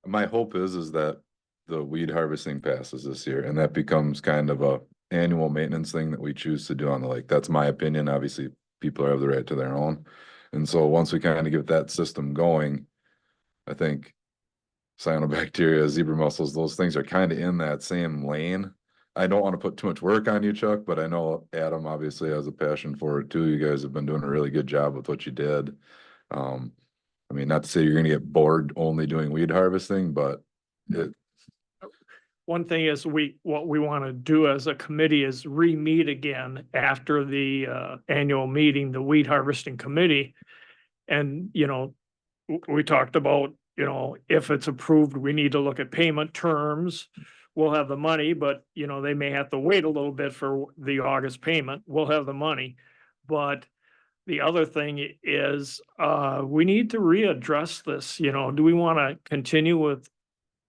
my hope is that the weed harvesting passes this year, and that becomes kind of a annual maintenance thing that we choose to do on the lake. That's my opinion. Obviously, people have the right to their own. And so once we kind of get that system going, I think cyanobacteria, zebra mussels, those things are kind of in that same lane. I don't want to put too much work on you, Chuck, but I know Adam obviously has a passion for it too. You guys have been doing a really good job with what you did. I mean, not to say you're gonna get bored only doing weed harvesting, but One thing is what we want to do as a committee is re-meet again after the annual meeting, the weed harvesting committee. And, we talked about, if it's approved, we need to look at payment terms. We'll have the money, but they may have to wait a little bit for the August payment. We'll have the money. But the other thing is, we need to readdress this, do we want to continue with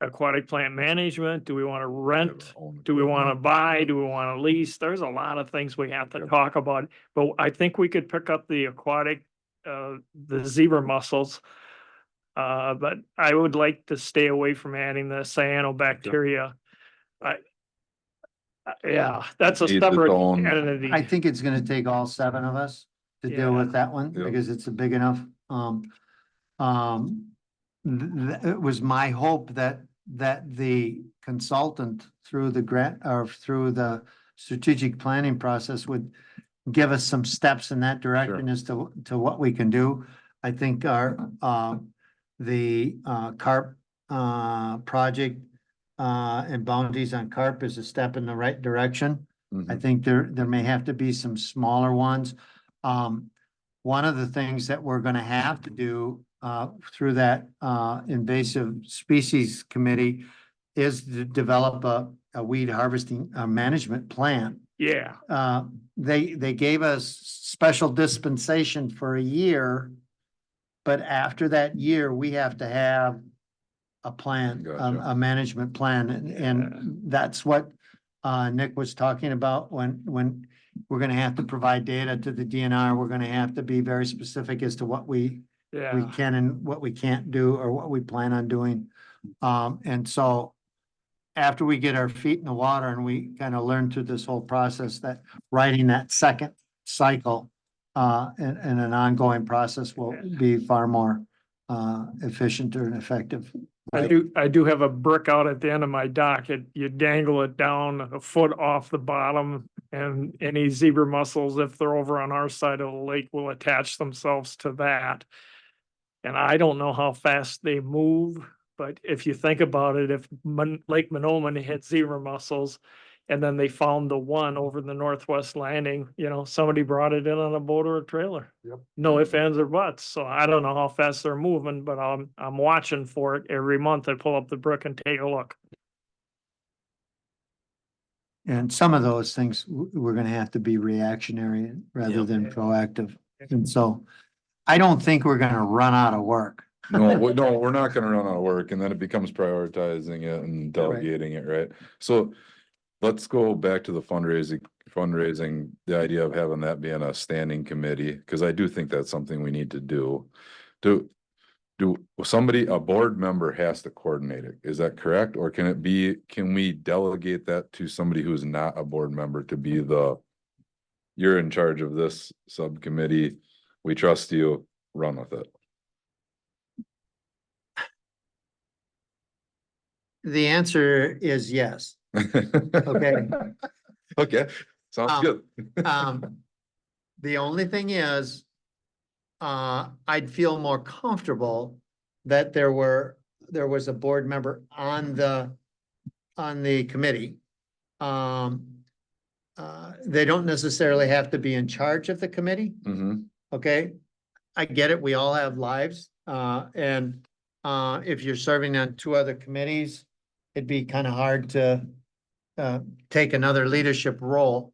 aquatic plant management? Do we want to rent? Do we want to buy? Do we want to lease? There's a lot of things we have to talk about, but I think we could pick up the aquatic, the zebra mussels. But I would like to stay away from adding the cyanobacteria. Yeah, that's a Needs its separate own- entity. I think it's gonna take all 7 of us to deal Yeah. with that one, Yep. because it's a big enough, it was my hope that the consultant through the grant or through the strategic planning process would give us some steps in that direction as to what we can do. I think our, the carp project and bounties on carp is a step in the right direction. I Mhm. think there may have to be some smaller ones. One of the things that we're gonna have to do through that invasive species committee is to develop a weed harvesting management plan. Yeah, They gave us special dispensation for a year, but after that year, we have to have a plan, Gotcha. a management plan, and that's what Nick was talking about when we're gonna have to provide data to the DNR. We're gonna have to be very specific as to what we yeah. can and what we can't do or what we plan on doing. And so after we get our feet in the water and we kind of learn through this whole process, that writing that second cycle and an ongoing process will be far more efficient and effective. I do have a brick out at the end of my dock. You dangle it down a foot off the bottom, and any zebra mussels, if they're over on our side of the lake, will attach themselves to that. And I don't know how fast they move, but if you think about it, if Lake Monoman had zebra mussels, And then they found the one over the northwest landing, somebody brought it in on a boat or a trailer. Yep. No ifs, ands, or buts. So I don't know how fast they're moving, but I'm watching for it every month. I pull up the brook and take a look. And some of those things, we're gonna have to be reactionary rather Yep. than proactive. And so I don't think we're gonna run out of work. No, no, we're not gonna run out of work, and then it becomes prioritizing it and delegating it, right? So let's go back to the fundraising, the idea of having that being a standing committee, because I do think that's something we need to do. A board member has to coordinate it, is that correct? Or can we delegate that to somebody who's not a board member to be you're in charge of this subcommittee, we trust you, run with it? The answer is yes. Okay. Okay, sounds Um, good. The only thing is, I'd feel more comfortable that there was a board member on the committee. They don't necessarily have to be in charge of the committee, Mhm. okay? I get it, we all have lives, and if you're serving on two other committees, it'd be kind of hard to take another leadership role.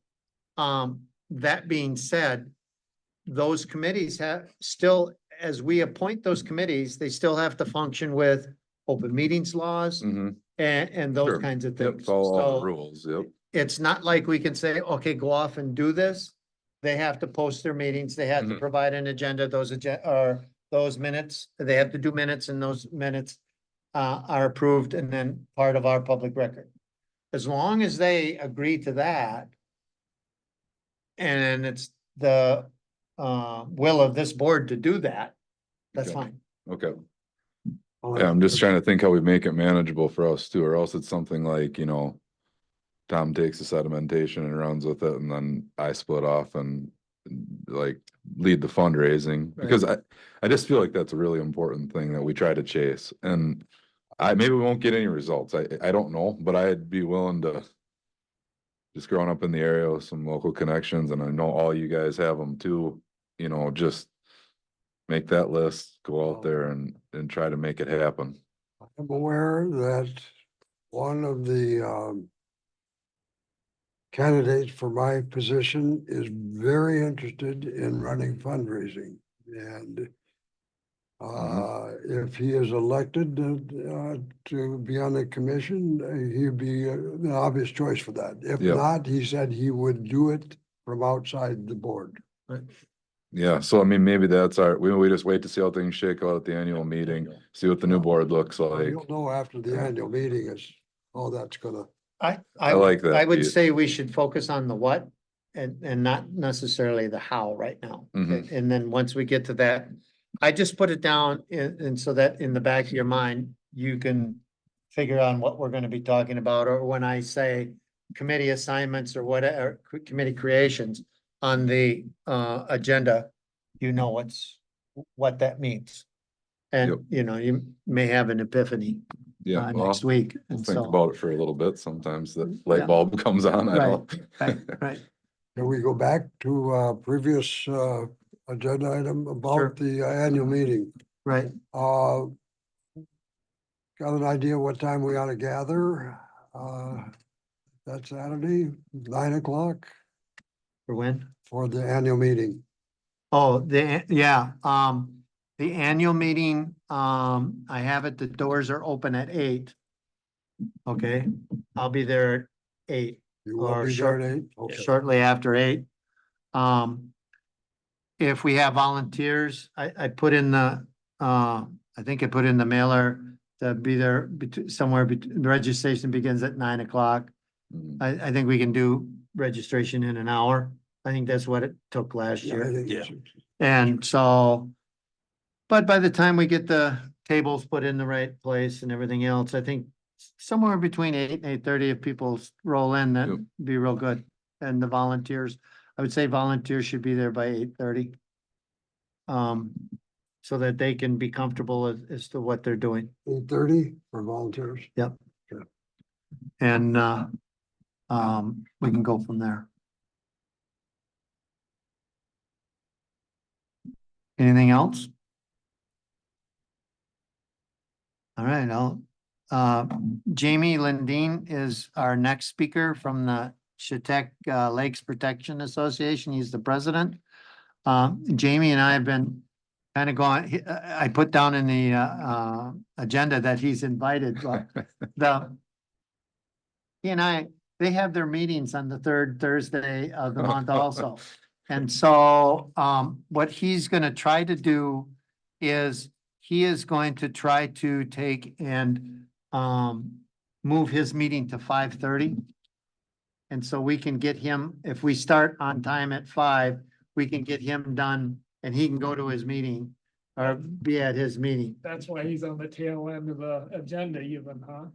That being said, those committees have still, as we appoint those committees, they still have to function with open meetings laws Mhm. and those Sure. kinds of Yep, things. follow all the So rules, yep. it's not like we can say, okay, go off and do this. They have to post their meetings, they have to Mhm. provide an agenda, those minutes, they have to do minutes, and those minutes are approved and then part of our public record. As long as they agree to that, and it's the will of this board to do that, that's Okay. fine. Okay, Well, yeah, I'm just trying to think how we make it manageable for us too, or else it's something like, Tom takes the sedimentation and runs with it, and then I split off and like lead the fundraising, because I just feel like that's a really important thing that we try to chase, and maybe we won't get any results. I don't know, but I'd be willing to, just growing up in the area with some local connections, and I know all you guys have them too, just make that list, go out there and try to make it happen. I'm aware that one of the candidates for my position is very interested in running fundraising. And if he is elected to be on the commission, he'd be an obvious choice for that. If Yep. not, he said he would do it from outside the board. Yeah, so I mean, maybe that's we just wait to see how things shake out at the annual meeting, see what the new board looks like. You'll know after the annual meeting is how that's gonna. I like that, I would Pete. say we should focus on the what and not necessarily the how right now. Mhm. And then once we get to that, I just put it down and so that in the back of your mind, you can figure out what we're gonna be talking about, or when I say committee assignments or whatever, committee creations on the agenda, you know what that means. Yep. And you may have an epiphany Yeah, next well, week. we'll And think so, about it for a little bit. Sometimes the Yeah. light bulb comes on, I don't. right. Can we go back to previous agenda item Sure. about the annual meeting? Right. Got an idea what time we ought to gather? That Saturday, 9 o'clock For when? for the annual meeting. Oh, the annual meeting, I have it, the doors are open at 8. Okay, I'll be there at 8, You will Or be there short- at 8? Okay. shortly after 8. If we have volunteers, I put in the, I think I put in the mailer to be there somewhere, the registration begins at 9 o'clock. Mhm. I think we can do registration in an hour. I think that's what it took last Yeah, I year. think Yeah. it's- And so, but by the time we get the tables put in the right place and everything else, I think somewhere between 8 and 8:30, if people roll in, Yep. that'd be real good. And the volunteers, I would say volunteers should be there by 8:30. So that they can be comfortable as to what they're doing. 8:30 for volunteers. And we can go from there. Anything else? All right, Jamie Lindeen is our next speaker from the Chetek Lakes Protection Association. He's the president. Jamie and I have been kind of going, I put down in the agenda that he's invited, but he and I, they have their meetings on the third Thursday of the month also. And so what he's gonna try to do is he is going to try to take and move his meeting to 5:30. And so we can get him, if we start on time at 5, we can get him done and he can go to his meeting or be at his meeting. That's why he's on the tail end of the agenda even, huh?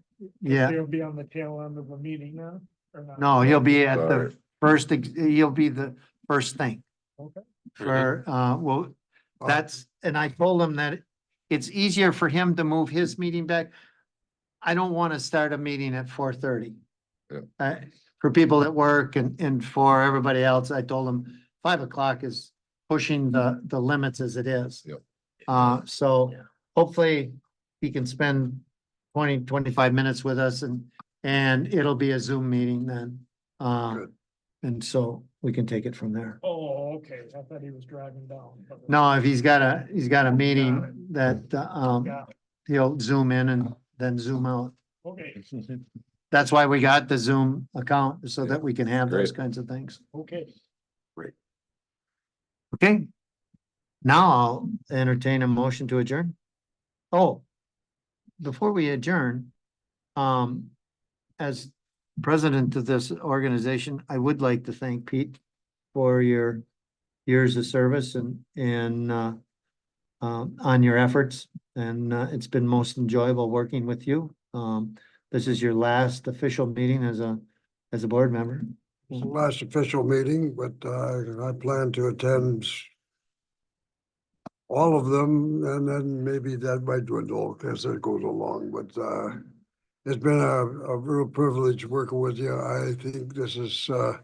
Yeah, He'll be on the tail end of the meeting now, or not? no, he'll be at Sorry. the first, he'll be the first thing. Okay. For, well, that's, and I told him that it's easier for him to move his meeting back. I don't want to start a meeting at 4:30. Yeah. For people that work and for everybody else, I told him 5 o'clock is pushing the limits as it is. Yep. So hopefully he can spend 20-25 minutes with us and it'll be a Zoom meeting then. Good. And so we can take it from there. Oh, okay, I thought he was driving down. No, if he's got a meeting that, Yeah, he'll zoom in and then zoom out. okay, That's why we got the Zoom account so that we can have those Great. kinds of things. okay. Okay. Now I'll entertain a motion to adjourn. Oh, before we adjourn, as president of this organization, I would like to thank Pete for your years of service and on your efforts. And it's been most enjoyable working with you. This is your last official meeting as a board member. It's the last official meeting, but I plan to attend all of them, and then maybe that might dwindle as it goes along, but it's been a real privilege working with you. I think this is a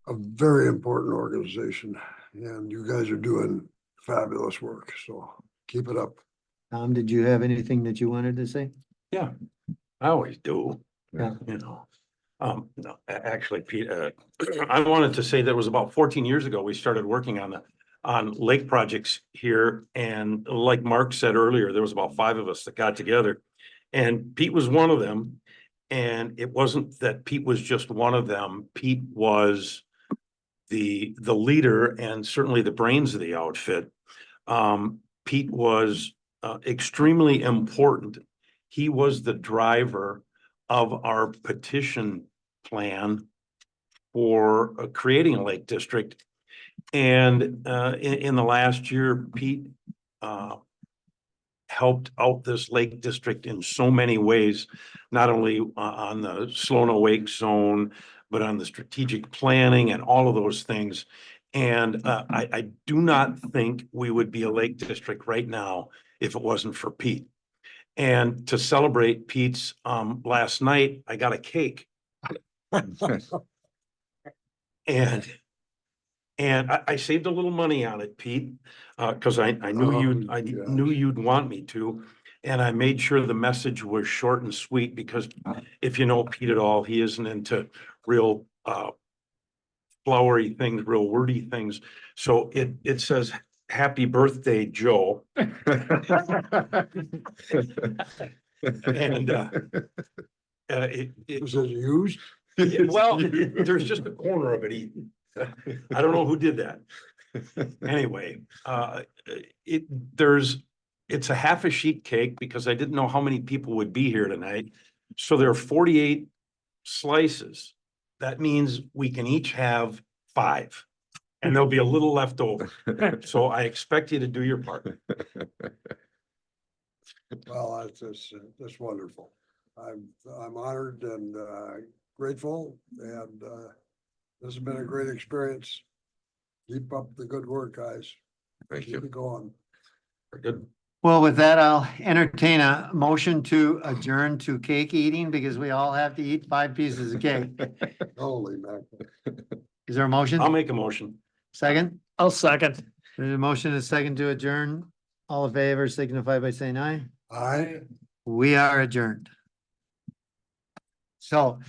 very important organization, and you guys are doing fabulous work, so keep it up. Tom, did you have anything that you wanted to say? Yeah, I always do. Yeah. You know, no, actually, Pete, I wanted to say that it was about 14 years ago, we started working on lake projects here. And like Mark said earlier, there was about 5 of us that got together. And Pete was one of them. And it wasn't that Pete was just one of them. Pete was the leader and certainly the brains of the outfit. Pete was extremely important. He was the driver of our petition plan for creating a lake district. And in the last year, Pete helped out this lake district in so many ways, not only on the Sloan Wake zone, but on the strategic planning and all of those things. And I do not think we would be a lake district right now if it wasn't for Pete. And to celebrate Pete's last night, I got a cake. And I saved a little money on it, Pete, because I knew you'd want me to. And I made sure the message was short and sweet, because if you know Pete at all, he isn't into real flowery things, real wordy things. So it says, "Happy birthday, Joe." And Is it used? well, there's just a corner of it. I don't know who did that. Anyway, it's a half a sheet cake because I didn't know how many people would be here tonight. So there are 48 slices. That means we can each have 5 and there'll be a little left over. So I expect you to do your part. Well, that's wonderful. I'm honored and grateful, and this has been a great experience. Keep up the good work, guys. Thank Keep you. it going. Very good. Well, with that, I'll entertain a motion to adjourn to cake eating because we all have to eat 5 pieces of cake. Holy mackerel. Is there a motion? I'll make a motion. Second? I'll second. There's a motion and a second to adjourn. All in favor signify by saying aye. I. We are adjourned. So